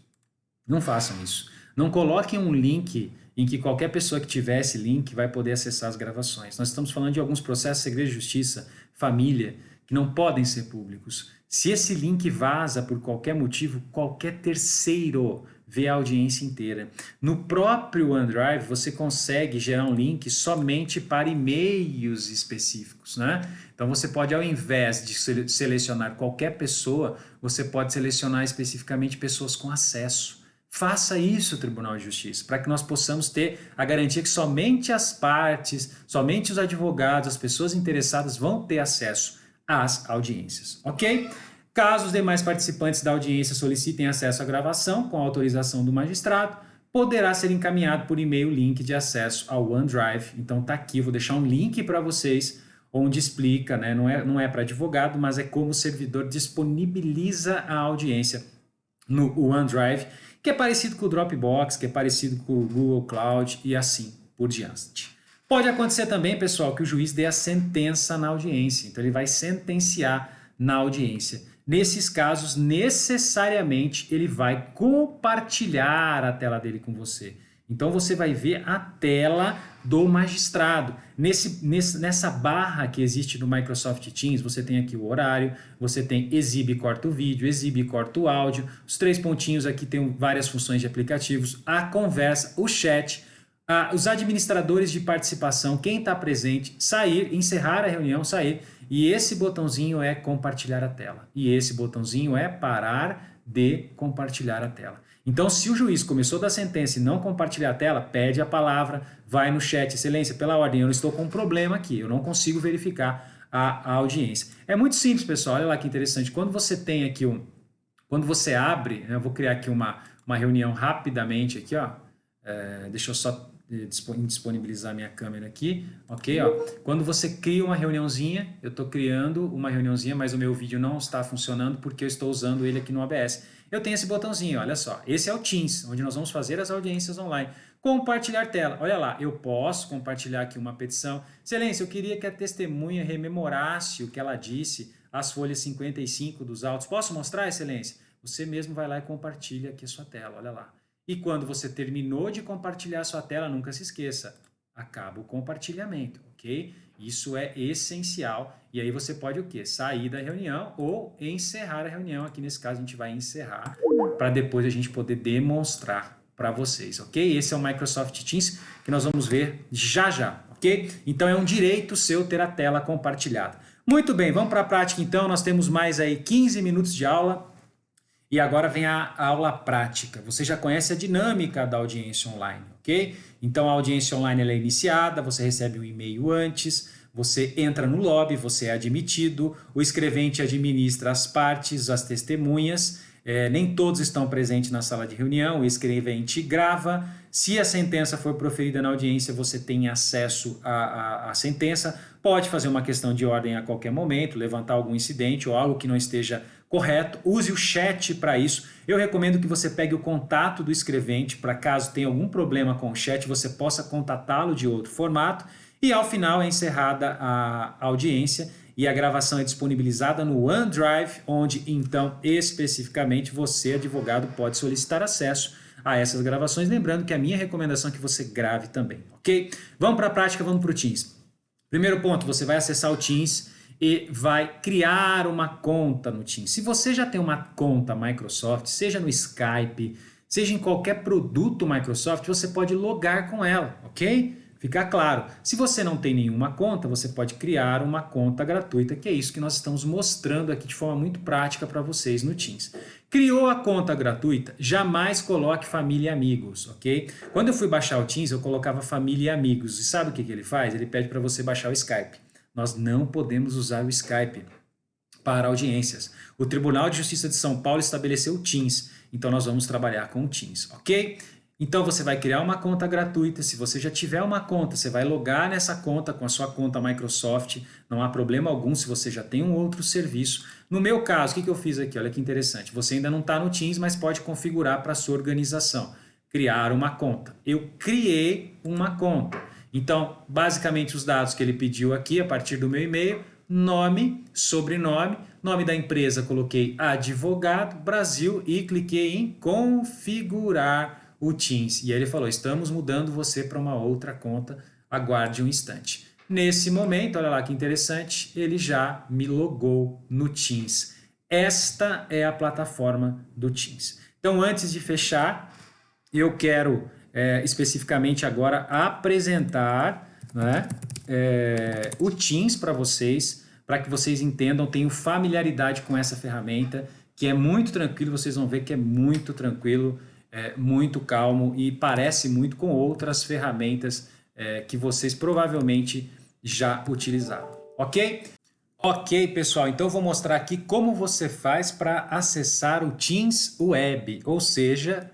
Não façam isso. Não coloquem um link em que qualquer pessoa que tiver esse link vai poder acessar as gravações. Nós estamos falando de alguns processos de segredo de justiça, família, que não podem ser públicos. Se esse link vaza por qualquer motivo, qualquer terceiro vê a audiência inteira. No próprio OneDrive, você consegue gerar um link somente para e-mails específicos, né? Então você pode, ao invés de selecionar qualquer pessoa, você pode selecionar especificamente pessoas com acesso. Faça isso, Tribunal de Justiça, para que nós possamos ter a garantia que somente as partes, somente os advogados, as pessoas interessadas vão ter acesso às audiências, ok? Caso os demais participantes da audiência solicitem acesso à gravação com autorização do magistrado, poderá ser encaminhado por e-mail link de acesso ao OneDrive. Então tá aqui, vou deixar um link para vocês onde explica, né? Não é para advogado, mas é como o servidor disponibiliza a audiência no OneDrive, que é parecido com o Dropbox, que é parecido com o Google Cloud e assim por diante. Pode acontecer também, pessoal, que o juiz dê a sentença na audiência, então ele vai sentenciar na audiência. Nesses casos, necessariamente, ele vai compartilhar a tela dele com você. Então, você vai ver a tela do magistrado. Nessa barra que existe no Microsoft Teams, você tem aqui o horário, você tem exibe e corta o vídeo, exibe e corta o áudio, os 3 pontinhos aqui tem várias funções de aplicativos, a conversa, o chat, os administradores de participação, quem está presente, sair, encerrar a reunião, sair. E esse botãozinho é compartilhar a tela. E esse botãozinho é parar de compartilhar a tela. Então, se o juiz começou da sentença e não compartilhar a tela, pede a palavra, vai no chat, excelência, pela ordem, eu estou com um problema aqui, eu não consigo verificar a audiência. É muito simples, pessoal, olha lá que interessante. Quando você tem aqui, quando você abre, eu vou criar aqui uma reunião rapidamente aqui, ó. Deixa eu só disponibilizar minha câmera aqui, ok? Ó. Quando você cria uma reuniãozinha, eu estou criando uma reuniãozinha, mas o meu vídeo não está funcionando porque eu estou usando ele aqui no OBS. Eu tenho esse botãozinho, olha só, esse é o Teams, onde nós vamos fazer as audiências online. Compartilhar tela, olha lá, eu posso compartilhar aqui uma petição. Excelência, eu queria que a testemunha rememorasse o que ela disse, as folhas 55 dos autos. Posso mostrar, excelência? Você mesmo vai lá e compartilha aqui a sua tela, olha lá. E quando você terminou de compartilhar a sua tela, nunca se esqueça, acaba o compartilhamento, ok? Isso é essencial. E aí você pode o quê? Sair da reunião ou encerrar a reunião. Aqui nesse caso a gente vai encerrar para depois a gente poder demonstrar para vocês, ok? Esse é o Microsoft Teams que nós vamos ver já já, ok? Então é um direito seu ter a tela compartilhada. Muito bem, vamos para a prática então. Nós temos mais aí 15 minutos de aula. E agora vem a aula prática. Você já conhece a dinâmica da audiência online, ok? Então a audiência online ela é iniciada, você recebe um e-mail antes, você entra no lobby, você é admitido, o escrevente administra as partes, as testemunhas, nem todos estão presentes na sala de reunião, o escrevente grava. Se a sentença for proferida na audiência, você tem acesso à sentença, pode fazer uma questão de ordem a qualquer momento, levantar algum incidente ou algo que não esteja correto, use o chat para isso. Eu recomendo que você pegue o contato do escrevente para caso tenha algum problema com o chat, você possa contatá-lo de outro formato e ao final é encerrada a audiência e a gravação é disponibilizada no OneDrive, onde então especificamente você, advogado, pode solicitar acesso a essas gravações, lembrando que a minha recomendação é que você grave também, ok? Vamos para a prática, vamos para o Teams. Primeiro ponto, você vai acessar o Teams e vai criar uma conta no Teams. Se você já tem uma conta Microsoft, seja no Skype, seja em qualquer produto Microsoft, você pode logar com ela, ok? Fica claro. Se você não tem nenhuma conta, você pode criar uma conta gratuita, que é isso que nós estamos mostrando aqui de forma muito prática para vocês no Teams. Criou a conta gratuita, jamais coloque família e amigos, ok? Quando eu fui baixar o Teams, eu colocava família e amigos. E sabe o que ele faz? Ele pede para você baixar o Skype. Nós não podemos usar o Skype para audiências. O Tribunal de Justiça de São Paulo estabeleceu o Teams, então nós vamos trabalhar com o Teams, ok? Então você vai criar uma conta gratuita. Se você já tiver uma conta, você vai logar nessa conta com a sua conta Microsoft, não há problema algum se você já tem um outro serviço. No meu caso, o que eu fiz aqui? Olha que interessante, você ainda não está no Teams, mas pode configurar para a sua organização. Criar uma conta. Eu criei uma conta. Então, basicamente os dados que ele pediu aqui, a partir do meu e-mail, nome, sobrenome, nome da empresa, coloquei advogado, Brasil e cliquei em configurar o Teams. E aí ele falou, estamos mudando você para uma outra conta, aguarde um instante. Nesse momento, olha lá que interessante, ele já me logou no Teams. Esta é a plataforma do Teams. Então, antes de fechar, eu quero especificamente agora apresentar, né, o Teams para vocês, para que vocês entendam, tenham familiaridade com essa ferramenta, que é muito tranquilo, vocês vão ver que é muito tranquilo, muito calmo e parece muito com outras ferramentas que vocês provavelmente já utilizaram, ok? Ok, pessoal, então eu vou mostrar aqui como você faz para acessar o Teams Web, ou seja,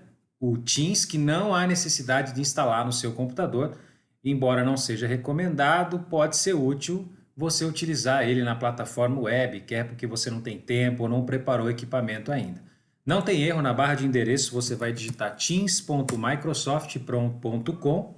o Teams que não há necessidade de instalar no seu computador. Embora não seja recomendado, pode ser útil você utilizar ele na plataforma web, quer porque você não tem tempo ou não preparou o equipamento ainda. Não tem erro, na barra de endereço você vai digitar teams.microsoft.com,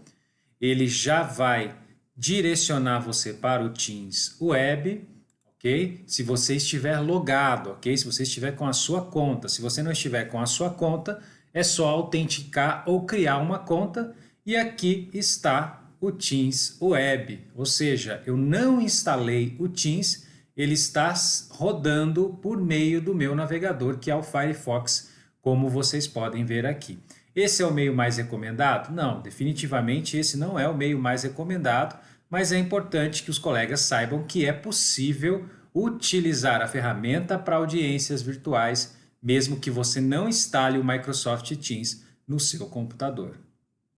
ele já vai direcionar você para o Teams Web, ok? Se você estiver logado, ok? Se você estiver com a sua conta. Se você não estiver com a sua conta, é só autenticar ou criar uma conta e aqui está o Teams Web, ou seja, eu não instalei o Teams, ele está rodando por meio do meu navegador, que é o Firefox, como vocês podem ver aqui. Esse é o meio mais recomendado? Não, definitivamente esse não é o meio mais recomendado, mas é importante que os colegas saibam que é possível utilizar a ferramenta para audiências virtuais, mesmo que você não instale o Microsoft Teams no seu computador.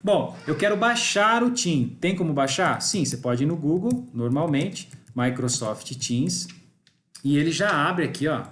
Bom, eu quero baixar o Teams. Tem como baixar? Sim, você pode ir no Google, normalmente, Microsoft Teams, e ele já abre aqui, ó,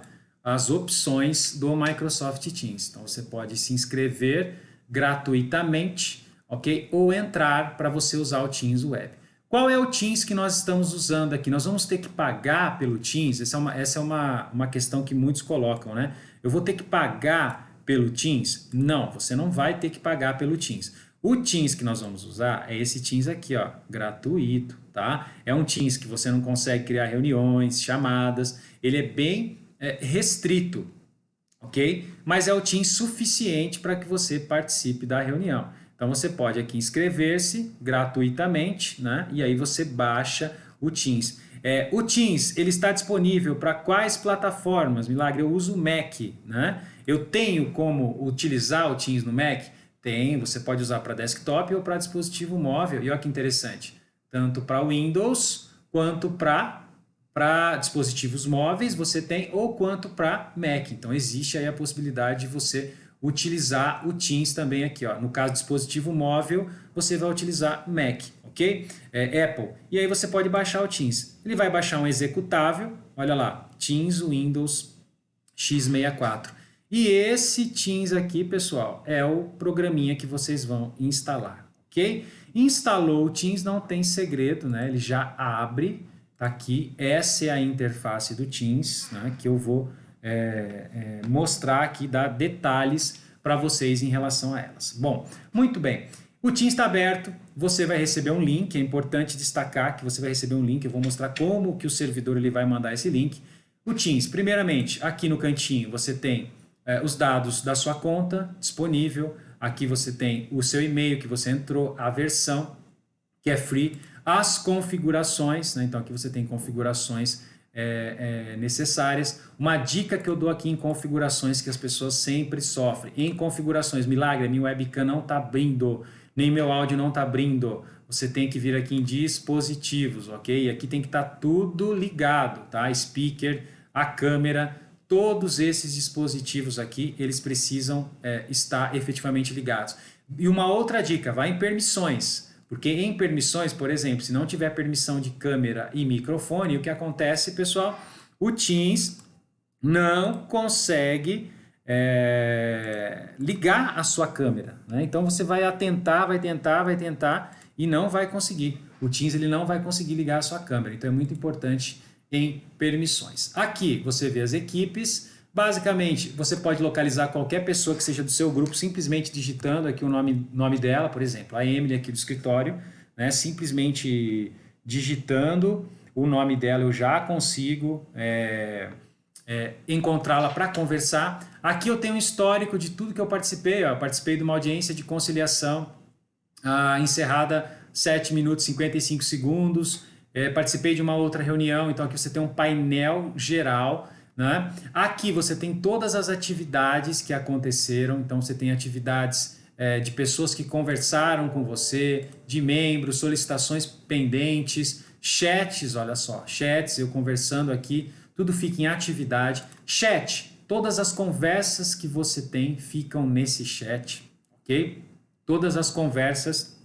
as opções do Microsoft Teams. Então, você pode se inscrever gratuitamente, ok? Ou entrar para você usar o Teams Web. Qual é o Teams que nós estamos usando aqui? Nós vamos ter que pagar pelo Teams? Essa é uma questão que muitos colocam, né? Eu vou ter que pagar pelo Teams? Não, você não vai ter que pagar pelo Teams. O Teams que nós vamos usar é esse Teams aqui, ó, gratuito, tá? É um Teams que você não consegue criar reuniões, chamadas, ele é bem restrito, ok? Mas é o Teams suficiente para que você participe da reunião. Então você pode aqui inscrever-se gratuitamente, né? E aí você baixa o Teams. O Teams, ele está disponível para quais plataformas? Milagre, eu uso o Mac, né? Eu tenho como utilizar o Teams no Mac? Tem, você pode usar para desktop ou para dispositivo móvel. E olha que interessante, tanto para Windows quanto para dispositivos móveis você tem, ou quanto para Mac. Então existe aí a possibilidade de você utilizar o Teams também aqui, ó. No caso do dispositivo móvel, você vai utilizar Mac, ok? Apple. E aí você pode baixar o Teams. Ele vai baixar um executável, olha lá, Teams Windows x64. E esse Teams aqui, pessoal, é o programinha que vocês vão instalar, ok? Instalou o Teams, não tem segredo, né? Ele já abre, tá aqui. Essa é a interface do Teams, né? Que eu vou mostrar aqui, dar detalhes para vocês em relação a elas. Bom, muito bem. O Teams está aberto, você vai receber um link, é importante destacar que você vai receber um link, eu vou mostrar como que o servidor ele vai mandar esse link. O Teams, primeiramente, aqui no cantinho você tem os dados da sua conta disponível, aqui você tem o seu e-mail que você entrou, a versão que é free, as configurações, né? Então aqui você tem configurações necessárias. Uma dica que eu dou aqui em configurações que as pessoas sempre sofrem, em configurações, milagre, minha webcam não está abrindo, nem meu áudio não está abrindo, você tem que vir aqui em dispositivos, ok? Aqui tem que estar tudo ligado, tá? Speaker, a câmera, todos esses dispositivos aqui, eles precisam estar efetivamente ligados. E uma outra dica, vai em permissões, porque em permissões, por exemplo, se não tiver permissão de câmera e microfone, o que acontece, pessoal? O Teams não consegue ligar a sua câmera, né? Então você vai tentar e não vai conseguir. O Teams ele não vai conseguir ligar a sua câmera, então é muito importante em permissões. Aqui você vê as equipes, basicamente você pode localizar qualquer pessoa que seja do seu grupo simplesmente digitando aqui o nome dela, por exemplo, a Emily aqui do escritório, né? Simplesmente digitando o nome dela eu já consigo encontrá-la para conversar. Aqui eu tenho um histórico de tudo que eu participei, ó. Eu participei de uma audiência de conciliação encerrada 7 minutos e 55 segundos, participei de uma outra reunião, então aqui você tem um painel geral, né? Aqui você tem todas as atividades que aconteceram, então você tem atividades de pessoas que conversaram com você, de membros, solicitações pendentes, chats, olha só, chats, eu conversando aqui, tudo fica em atividade. Chat, todas as conversas que você tem ficam nesse chat, ok? Todas as conversas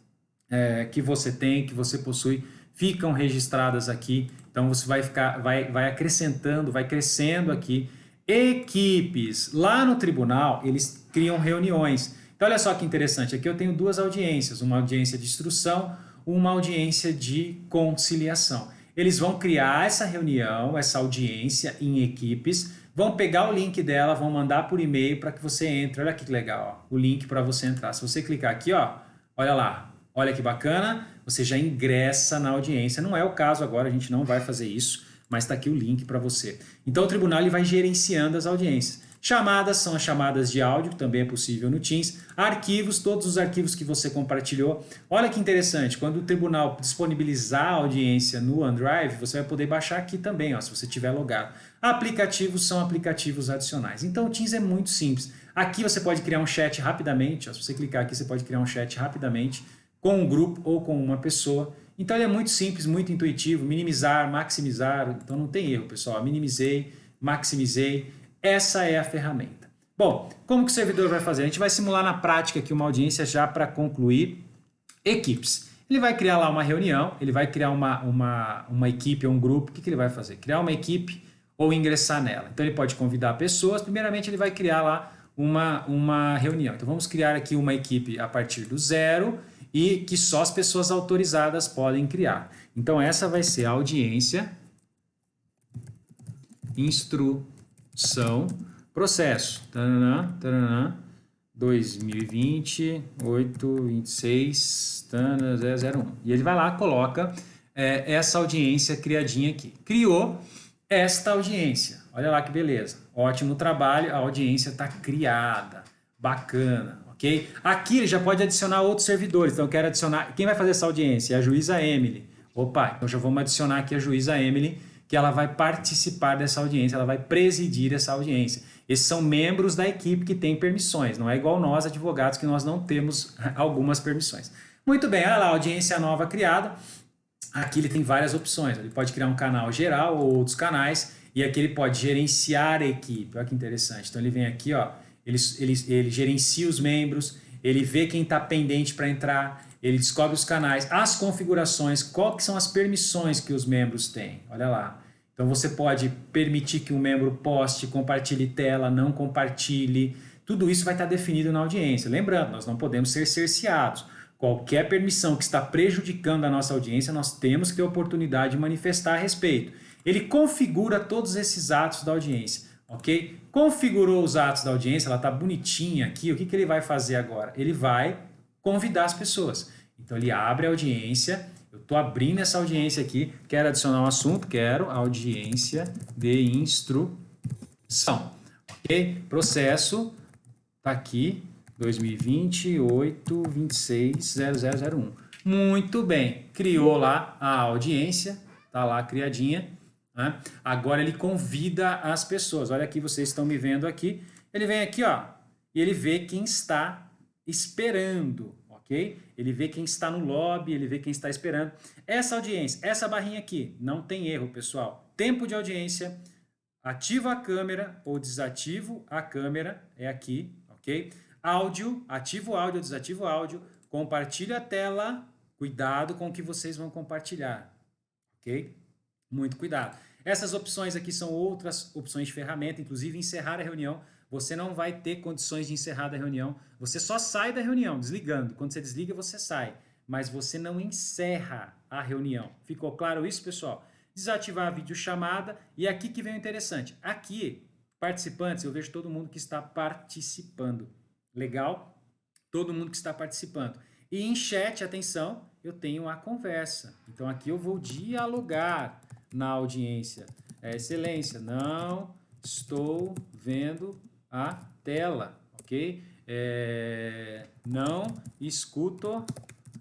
que você tem, que você possui, ficam registradas aqui. Então você vai acrescentando, vai crescendo aqui. Equipes, lá no tribunal, eles criam reuniões. Então, olha só que interessante, aqui eu tenho duas audiências, uma audiência de instrução, uma audiência de conciliação. Eles vão criar essa reunião, essa audiência em equipes, vão pegar o link dela, vão mandar por e-mail para que você entre. Olha que legal, ó, o link para você entrar. Se você clicar aqui, ó, olha lá, olha que bacana, você já ingressa na audiência. Não é o caso agora, a gente não vai fazer isso, mas está aqui o link para você. Então o tribunal ele vai gerenciando as audiências. Chamadas são as chamadas de áudio, que também é possível no Teams. Arquivos, todos os arquivos que você compartilhou. Olha que interessante, quando o tribunal disponibilizar a audiência no OneDrive, você vai poder baixar aqui também, ó, se você tiver logado. Aplicativos são aplicativos adicionais. Então o Teams é muito simples. Aqui você pode criar um chat rapidamente, ó, se você clicar aqui você pode criar um chat rapidamente com um grupo ou com uma pessoa. Então ele é muito simples, muito intuitivo, minimizar, maximizar, então não tem erro, pessoal. Minimizei, maximizei. Essa é a ferramenta. Bom, como que o servidor vai fazer? A gente vai simular na prática aqui uma audiência já para concluir equipes. Ele vai criar lá uma reunião, ele vai criar uma equipe ou um grupo. O que ele vai fazer? Criar uma equipe ou ingressar nela. Então ele pode convidar pessoas. Primeiramente ele vai criar lá uma reunião. Então vamos criar aqui uma equipe a partir do zero e que só as pessoas autorizadas podem criar. Então essa vai ser a audiência processo, taranã, taranã, 2020, 8, 26, taranã, 001. E ele vai lá, coloca essa audiência criadinha aqui. Criou esta audiência. Olha lá que beleza. Ótimo trabalho, a audiência está criada. Bacana, ok? Aqui ele já pode adicionar outros servidores. Então eu quero adicionar... Quem vai fazer essa audiência? É a juíza Emily. Opa, então já vamos adicionar aqui a juíza Emily, que ela vai participar dessa audiência, ela vai presidir essa audiência. Esses são membros da equipe que têm permissões, não é igual nós, advogados, que nós não temos algumas permissões. Muito bem, olha lá, audiência nova criada. Aqui ele tem várias opções, ele pode criar um canal geral ou outros canais, e aqui ele pode gerenciar a equipe, olha que interessante. Então ele vem aqui, ó, ele gerencia os membros, ele vê quem está pendente para entrar, ele descobre os canais, as configurações, qual que são as permissões que os membros têm. Olha lá. Então você pode permitir que um membro poste, compartilhe tela, não compartilhe. Tudo isso vai estar definido na audiência. Lembrando, nós não podemos ser cerceados. Qualquer permissão que está prejudicando a nossa audiência, nós temos que ter a oportunidade de manifestar a respeito. Ele configura todos esses atos da audiência. Ok? Configurou os atos da audiência, ela está bonitinha aqui. O que ele vai fazer agora? Ele vai convidar as pessoas. Então ele abre a audiência, eu estou abrindo essa audiência aqui, quero adicionar um assunto, quero audiência de instrução. Ok? Processo, está aqui, 2020, 8, 26, 0001. Muito bem, criou lá a audiência, está lá criadinha. Né? Agora ele convida as pessoas. Olha aqui, vocês estão me vendo aqui. Ele vem aqui, ó, e ele vê quem está esperando, ok? Ele vê quem está no lobby, ele vê quem está esperando. Essa audiência, essa barrinha aqui, não tem erro, pessoal. Tempo de audiência, ativa a câmera ou desativo a câmera, é aqui, ok? Áudio, ativo o áudio, desativo o áudio, compartilha a tela, cuidado com o que vocês vão compartilhar, ok? Muito cuidado. Essas opções aqui são outras opções de ferramenta, inclusive encerrar a reunião. Você não vai ter condições de encerrar a reunião. Você só sai da reunião, desligando. Quando você desliga, você sai. Mas você não encerra a reunião. Ficou claro isso, pessoal? Desativar a videochamada. E aqui que vem o interessante. Aqui, participantes, eu vejo todo mundo que está participando. Legal? Todo mundo que está participando. E em chat, atenção, eu tenho a conversa. Então aqui eu vou dialogar na audiência. Excelência, não estou vendo a tela, ok? Não escuto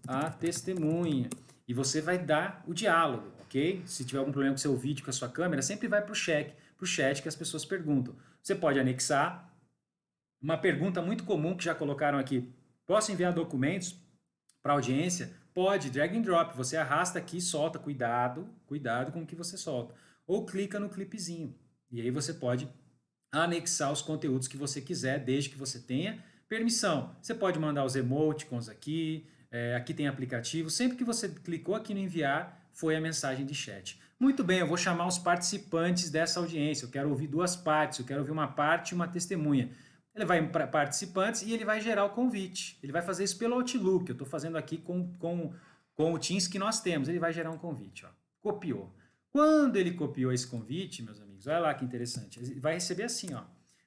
a testemunha. E você vai dar o diálogo, ok? Se tiver algum problema com o seu vídeo, com a sua câmera, sempre vai para o chat que as pessoas perguntam. Você pode anexar uma pergunta muito comum que já colocaram aqui. Posso enviar documentos para a audiência? Pode, drag and drop. Você arrasta aqui e solta. Cuidado com o que você solta. Ou clica no clipezinho. E aí você pode anexar os conteúdos que você quiser, desde que você tenha permissão. Você pode mandar os emoticons aqui, aqui tem aplicativo. Sempre que você clicou aqui no enviar, foi a mensagem de chat. Muito bem, eu vou chamar os participantes dessa audiência. Eu quero ouvir duas partes, eu quero ouvir uma parte e uma testemunha. ele vai para participantes e ele vai gerar o convite. Ele vai fazer isso pelo Outlook. Eu estou fazendo aqui com o Teams que nós temos. Ele vai gerar um convite. Ó. Copiou. Quando ele copiou esse convite, meus amigos, olha lá que interessante. Ele vai receber assim, ó.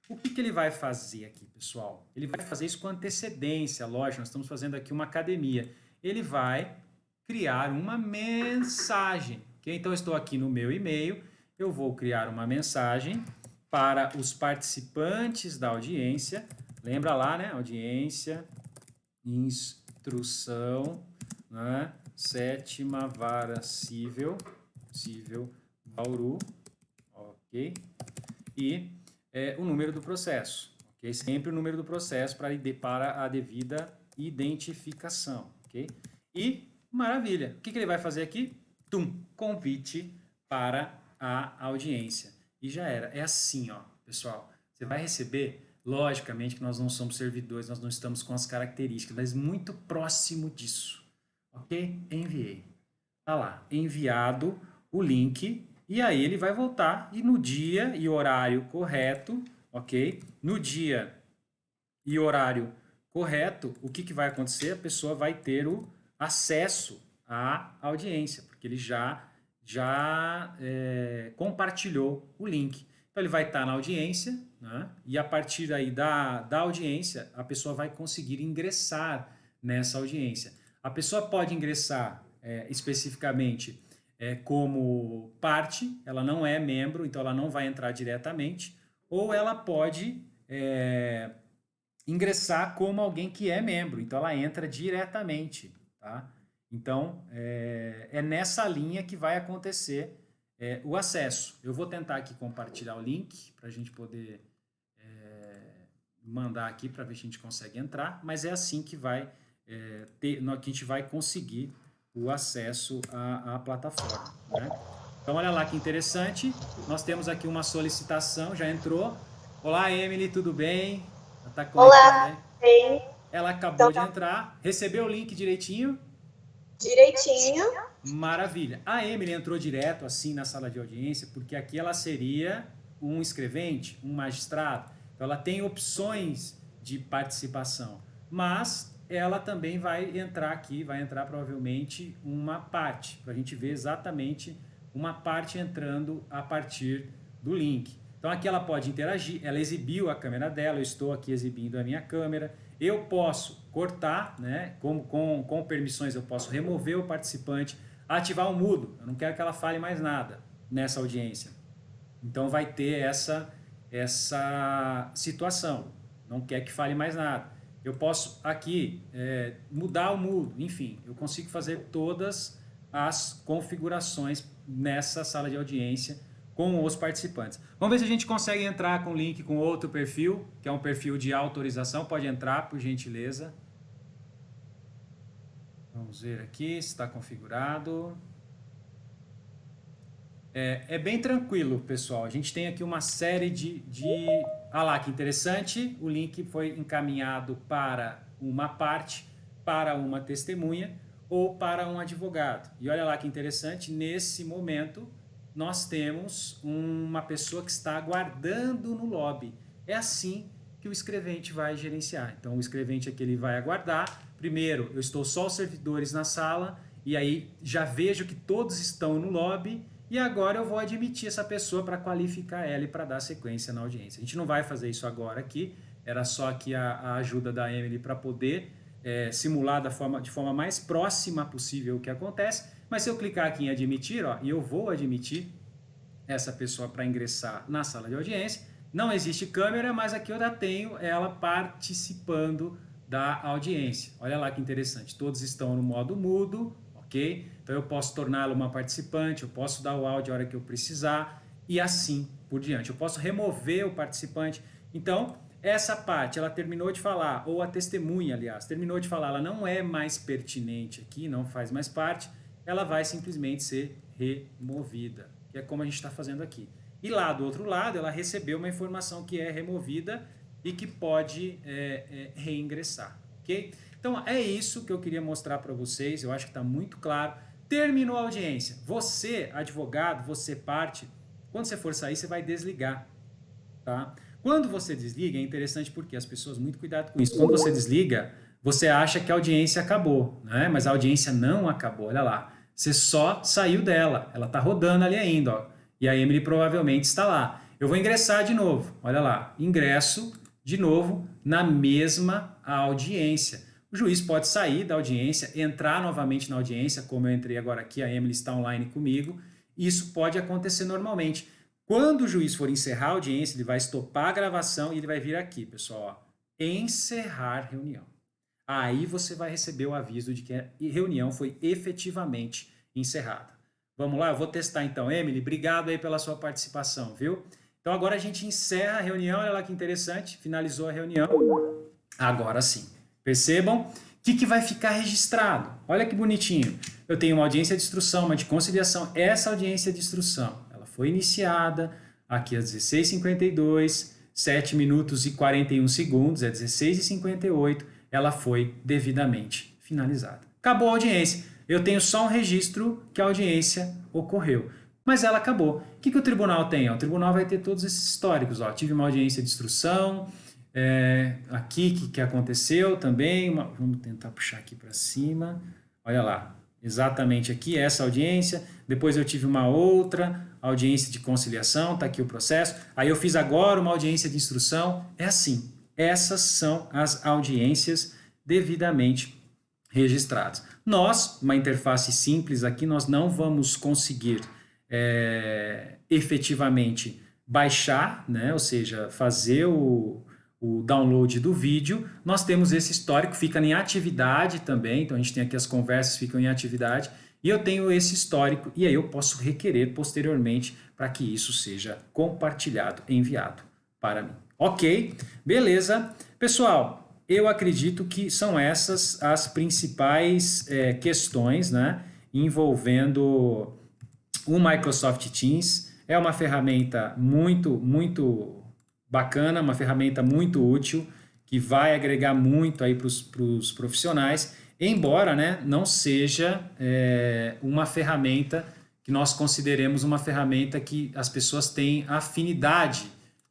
O que ele vai fazer aqui, pessoal? Ele vai fazer isso com antecedência, lógico, nós estamos fazendo aqui uma academia. Ele vai criar uma mensagem. Okay? Então, eu estou aqui no meu e-mail, eu vou criar uma mensagem para os participantes da audiência. Lembra lá, né? Audiência, instrução, né? 7ª Vara Civil Bauru, ok? E o número do processo, ok? Sempre o número do processo para a devida identificação, ok? E, maravilha, o que ele vai fazer aqui? Convite para a audiência. E já era. É assim, ó, pessoal. Você vai receber, logicamente que nós não somos servidores, nós não estamos com as características, mas muito próximo disso, ok? Enviei. Tá lá, enviado o link, e aí ele vai voltar e no dia e horário correto, ok? No dia e horário correto, o que vai acontecer? A pessoa vai ter o acesso à audiência, porque ele já compartilhou o link. Então ele vai estar na audiência, né? E a partir aí da audiência, a pessoa vai conseguir ingressar nessa audiência. A pessoa pode ingressar especificamente como parte, ela não é membro, então ela não vai entrar diretamente, ou ela pode ingressar como alguém que é membro, então ela entra diretamente, tá? Então, é nessa linha que vai acontecer o acesso. Eu vou tentar aqui compartilhar o link para a gente poder mandar aqui para ver se a gente consegue entrar, mas é assim que vai que a gente vai conseguir o acesso à plataforma, né? Então, olha lá que interessante. Nós temos aqui uma solicitação, já entrou. Olá, Emily, tudo bem? Está conectada aí? Olá, bem? Ela acabou Então de tá entrar. Recebeu o link direitinho? direitinho. Maravilha. A Emily entrou direto assim na sala de audiência, porque aqui ela seria um escrevente, um magistrado. Então ela tem opções de participação, mas ela também vai entrar aqui, vai entrar provavelmente uma parte, para a gente ver exatamente uma parte entrando a partir do link. Então aqui ela pode interagir, ela exibiu a câmera dela, eu estou aqui exibindo a minha câmera. Eu posso cortar, né? Com permissões eu posso remover o participante, ativar o mudo, eu não quero que ela fale mais nada nessa audiência. Então vai ter essa situação, não quer que fale mais nada. Eu posso aqui mudar o mudo, enfim, eu consigo fazer todas as configurações nessa sala de audiência com os participantes. Vamos ver se a gente consegue entrar com o link com outro perfil, que é um perfil de autorização. Pode entrar, por gentileza. Vamos ver aqui se está configurado. É bem tranquilo, pessoal. A gente tem aqui uma série Ah lá, que interessante. O link foi encaminhado para uma parte, para uma testemunha ou para um advogado. E olha lá que interessante, nesse momento nós temos uma pessoa que está aguardando no lobby. É assim que o escrevente vai gerenciar. Então, o escrevente aqui ele vai aguardar. Primeiro, eu estou só os servidores na sala e aí já vejo que todos estão no lobby e agora eu vou admitir essa pessoa para qualificar ela e para dar sequência na audiência. A gente não vai fazer isso agora aqui, era só aqui a ajuda da Emily para poder simular de forma mais próxima possível o que acontece, mas se eu clicar aqui em admitir, ó, e eu vou admitir essa pessoa para ingressar na sala de audiência, não existe câmera, mas aqui eu já tenho ela participando da audiência. Olha lá que interessante, todos estão no modo mudo, ok? Então eu posso torná-la uma participante, eu posso dar o áudio a hora que eu precisar e assim por diante. Eu posso remover o participante. Então, essa parte, ela terminou de falar, ou a testemunha, aliás, terminou de falar, ela não é mais pertinente aqui, não faz mais parte, ela vai simplesmente ser removida, que é como a gente está fazendo aqui. E lá do outro lado, ela recebeu uma informação que é removida e que pode reingressar, ok? Então é isso que eu queria mostrar para vocês, eu acho que está muito claro. Terminou a audiência. Você, advogado, você parte, quando você for sair, você vai desligar, tá? Quando você desliga, é interessante porque as pessoas, muito cuidado com isso, quando você desliga, você acha que a audiência acabou, né? Mas a audiência não acabou, olha lá. Você só saiu dela, ela está rodando ali ainda, ó. E a Emily provavelmente está lá. Eu vou ingressar de novo, olha lá, ingresso de novo na mesma audiência. O juiz pode sair da audiência, entrar novamente na audiência, como eu entrei agora aqui, a Emily está online comigo. Isso pode acontecer normalmente. Quando o juiz for encerrar a audiência, ele vai estopar a gravação e ele vai vir aqui, pessoal, ó, encerrar reunião. Aí você vai receber o aviso de que a reunião foi efetivamente encerrada. Vamos lá, eu vou testar então. Emily, obrigado aí pela sua participação, viu? Então agora a gente encerra a reunião, olha lá que interessante, finalizou a reunião. Agora sim, percebam o que vai ficar registrado. Olha que bonitinho. Eu tenho uma audiência de instrução, uma de conciliação. Essa audiência de instrução, ela foi iniciada aqui às 16h52, 7 minutos e 41 segundos, é 16h58, ela foi devidamente finalizada. Acabou a audiência. Eu tenho só um registro que a audiência ocorreu. Mas ela acabou. O que o tribunal tem? O tribunal vai ter todos esses históricos. Ó. Tive uma audiência de instrução, aqui que aconteceu também. Vamos tentar puxar aqui para cima. Olha lá, exatamente aqui, essa audiência. Depois eu tive uma outra audiência de conciliação, está aqui o processo. Aí eu fiz agora uma audiência de instrução. É assim, essas são as audiências devidamente registradas. Nós, uma interface simples aqui, nós não vamos conseguir efetivamente baixar, né? Ou seja, fazer o download do vídeo. Nós temos esse histórico, fica em atividade também, então a gente tem aqui as conversas, ficam em atividade, e eu tenho esse histórico, e aí eu posso requerer posteriormente para que isso seja compartilhado, enviado para mim. Ok? Beleza? Pessoal, eu acredito que são essas as principais questões, né, envolvendo o Microsoft Teams. É uma ferramenta muito bacana, uma ferramenta muito útil, que vai agregar muito aí para os profissionais, embora, né, não seja uma ferramenta que nós consideremos uma ferramenta que as pessoas têm afinidade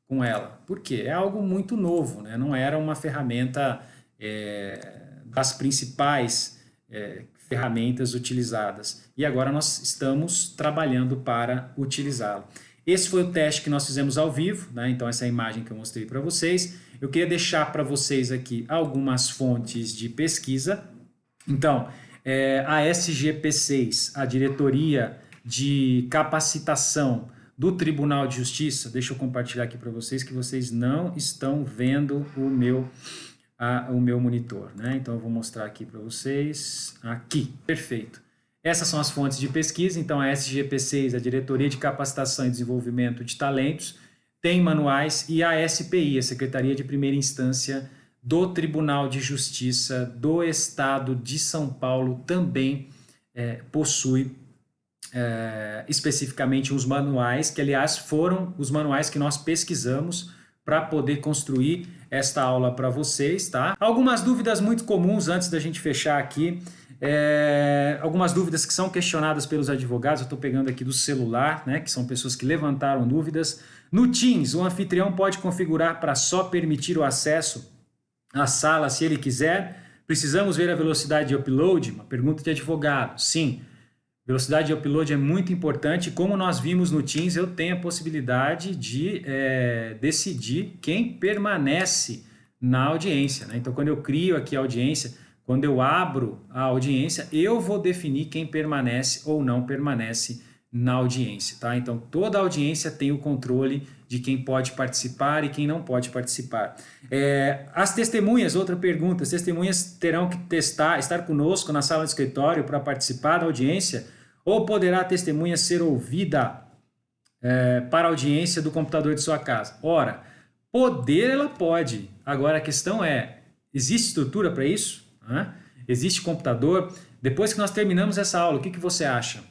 com ela. Por quê? É algo muito novo, né? Não era uma ferramenta das principais ferramentas utilizadas. E agora nós estamos trabalhando para utilizá-lo. Esse foi o teste que nós fizemos ao vivo, né? Então essa é a imagem que eu mostrei para vocês. Eu queria deixar para vocês aqui algumas fontes de pesquisa. Então, a SGP6, a Diretoria de Capacitação do Tribunal de Justiça, deixa eu compartilhar aqui para vocês que vocês não estão vendo o meu monitor, né? Então eu vou mostrar aqui para vocês, aqui, perfeito. Essas são as fontes de pesquisa, então a SGP6, a Diretoria de Capacitação e Desenvolvimento de Talentos, tem manuais, e a SPI, a Secretaria de Primeira Instância do Tribunal de Justiça do Estado de São Paulo, também possui especificamente os manuais, que aliás foram os manuais que nós pesquisamos para poder construir esta aula para vocês, tá? Algumas dúvidas muito comuns antes da gente fechar aqui. Algumas dúvidas que são questionadas pelos advogados, eu estou pegando aqui do celular, né, que são pessoas que levantaram dúvidas. No Teams, o anfitrião pode configurar para só permitir o acesso à sala se ele quiser. Precisamos ver a velocidade de upload? Uma pergunta de advogado. Sim, velocidade de upload é muito importante. Como nós vimos no Teams, eu tenho a possibilidade de decidir quem permanece na audiência, né? Então, quando eu crio aqui a audiência, quando eu abro a audiência, eu vou definir quem permanece ou não permanece na audiência, tá? Então, toda a audiência tem o controle de quem pode participar e quem não pode participar. As testemunhas, outra pergunta, as testemunhas terão que estar conosco na sala de escritório para participar da audiência, ou poderá a testemunha ser ouvida para a audiência do computador de sua casa? Ora, poder ela pode. Agora a questão é, existe estrutura para isso? Existe computador? Depois que nós terminamos essa aula, o que você acha?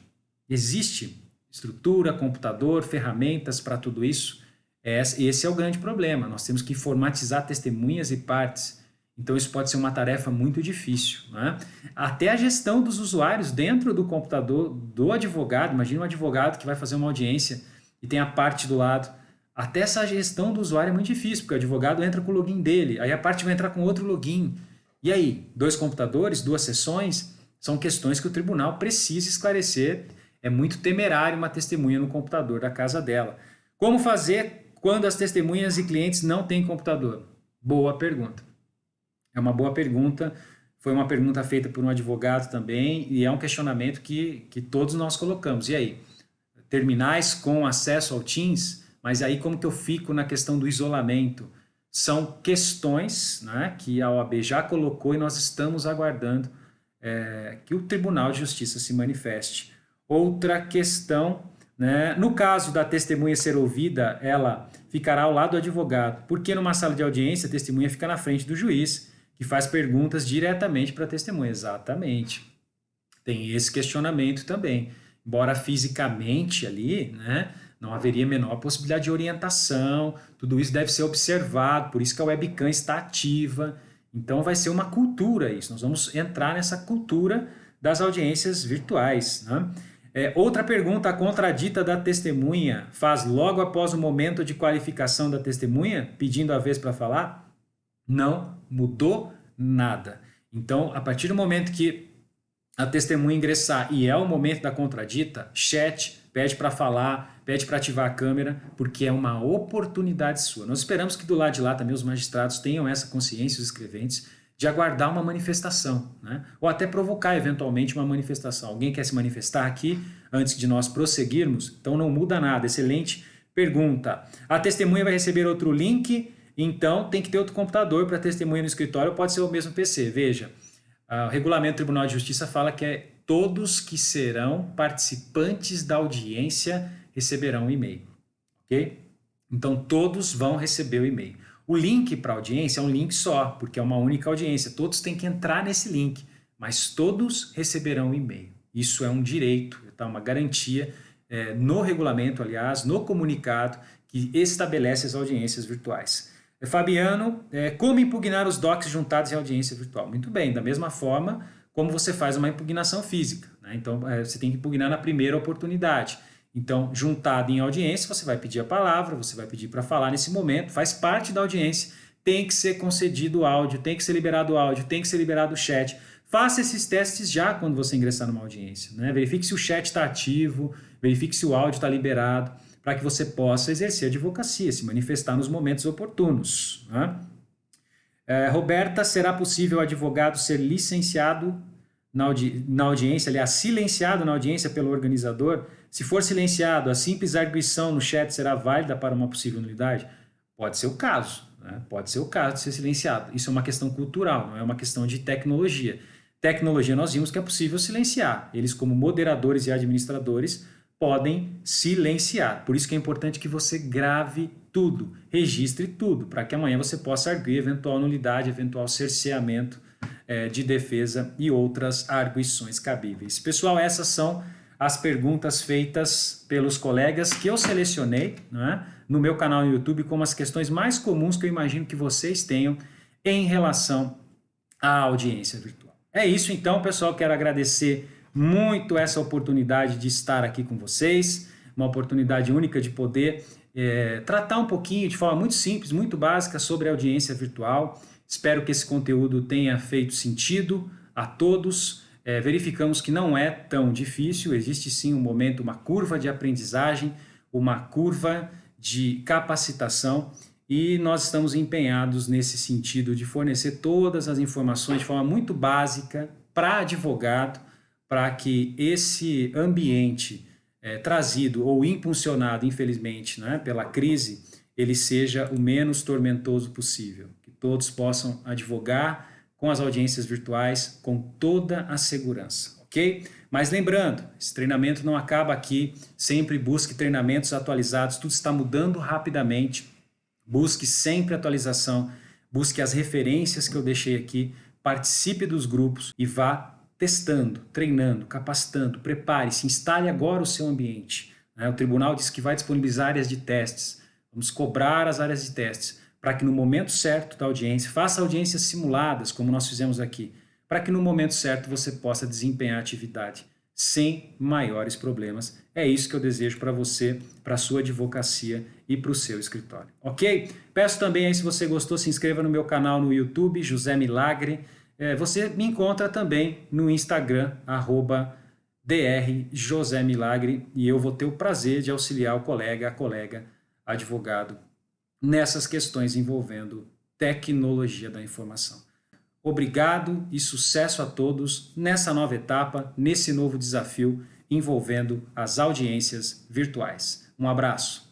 Existe estrutura, computador, ferramentas para tudo isso? Esse é o grande problema. Nós temos que informatizar testemunhas e partes. Então isso pode ser uma tarefa muito difícil, né? Até a gestão dos usuários dentro do computador do advogado. Imagina um advogado que vai fazer uma audiência e tem a parte do lado. Até essa gestão do usuário é muito difícil, porque o advogado entra com o login dele, aí a parte vai entrar com outro login. E aí, 2 computadores, 2 sessões, são questões que o tribunal precisa esclarecer. É muito temerário uma testemunha no computador da casa dela. Como fazer quando as testemunhas e clientes não têm computador? Boa pergunta. É uma boa pergunta. Foi uma pergunta feita por um advogado também e é um questionamento que todos nós colocamos. E aí? Terminais com acesso ao Teams, mas aí como que eu fico na questão do isolamento? São questões, né, que a OAB já colocou e nós estamos aguardando que o Tribunal de Justiça se manifeste. Outra questão, né, no caso da testemunha ser ouvida, ela ficará ao lado do advogado, porque numa sala de audiência a testemunha fica na frente do juiz, que faz perguntas diretamente para a testemunha. Exatamente. Tem esse questionamento também. Embora fisicamente ali, né, não haveria a menor possibilidade de orientação, tudo isso deve ser observado, por isso que a webcam está ativa. Então vai ser uma cultura isso, nós vamos entrar nessa cultura das audiências virtuais, né? Outra pergunta, a contradita da testemunha faz logo após o momento de qualificação da testemunha, pedindo a vez para falar? Não mudou nada. Então, a partir do momento que a testemunha ingressar e é o momento da contradita, chat, pede para falar, pede para ativar a câmera, porque é uma oportunidade sua. Nós esperamos que do lado de lá também os magistrados tenham essa consciência, os escreventes, de aguardar uma manifestação, né? Ou até provocar eventualmente uma manifestação. Alguém quer se manifestar aqui antes de nós prosseguirmos? Então não muda nada. Excelente pergunta. A testemunha vai receber outro link, então tem que ter outro computador para a testemunha no escritório, pode ser o mesmo PC. Veja, o regulamento do Tribunal de Justiça fala que todos que serão participantes da audiência receberão um e-mail, ok? Então todos vão receber o e-mail. O link para a audiência é um link só, porque é uma única audiência. Todos têm que entrar nesse link, mas todos receberão um e-mail. Isso é um direito, tá? Uma garantia no regulamento, aliás, no comunicado que estabelece as audiências virtuais. Fabiano, como impugnar os docs juntados em audiência virtual? Muito bem, da mesma forma como você faz uma impugnação física, né? Então, você tem que impugnar na primeira oportunidade. Então, juntado em audiência, você vai pedir a palavra, você vai pedir para falar nesse momento, faz parte da audiência, tem que ser concedido o áudio, tem que ser liberado o áudio, tem que ser liberado o chat. Faça esses testes já quando você ingressar numa audiência, né? Verifique se o chat está ativo, verifique se o áudio está liberado, para que você possa exercer a advocacia, se manifestar nos momentos oportunos, né? Roberta, será possível o advogado ser licenciado na audiência, aliás, silenciado na audiência pelo organizador? Se for silenciado, a simples arguição no chat será válida para uma possível nulidade? Pode ser o caso, né? Pode ser o caso de ser silenciado. Isso é uma questão cultural, não é uma questão de tecnologia. Tecnologia nós vimos que é possível silenciar. Eles, como moderadores e administradores, podem silenciar. Por isso que é importante que você grave tudo, registre tudo, para que amanhã você possa arguir eventual nulidade, eventual cerceamento de defesa e outras arguições cabíveis. Pessoal, essas são as perguntas feitas pelos colegas que eu selecionei, né, no meu canal no YouTube como as questões mais comuns que eu imagino que vocês tenham em relação à audiência virtual. É isso então, pessoal, quero agradecer muito essa oportunidade de estar aqui com vocês, uma oportunidade única de poder tratar um pouquinho, de forma muito simples, muito básica, sobre a audiência virtual. Espero que esse conteúdo tenha feito sentido a todos. Verificamos que não é tão difícil, existe sim um momento, uma curva de aprendizagem, uma curva de capacitação, e nós estamos empenhados nesse sentido de fornecer todas as informações de forma muito básica para advogado, para que esse ambiente trazido ou impulsionado, infelizmente, né, pela crise, ele seja o menos tormentoso possível. Que todos possam advogar com as audiências virtuais com toda a segurança, ok? Mas lembrando, esse treinamento não acaba aqui, sempre busque treinamentos atualizados, tudo está mudando rapidamente, busque sempre atualização, busque as referências que eu deixei aqui, participe dos grupos e vá testando, treinando, capacitando, prepare-se, instale agora o seu ambiente. O tribunal diz que vai disponibilizar áreas de testes, vamos cobrar as áreas de testes, para que no momento certo da audiência, faça audiências simuladas, como nós fizemos aqui, para que no momento certo você possa desempenhar a atividade sem maiores problemas. É isso que eu desejo para você, para a sua advocacia e para o seu escritório, ok? Peço também aí, se você gostou, se inscreva no meu canal no YouTube, José Milagre. Você me encontra também no Instagram, @Dr. José Milagre, e eu vou ter o prazer de auxiliar o colega, a colega, advogado, nessas questões envolvendo tecnologia da informação. Obrigado e sucesso a todos nessa nova etapa, nesse novo desafio envolvendo as audiências virtuais. Um abraço.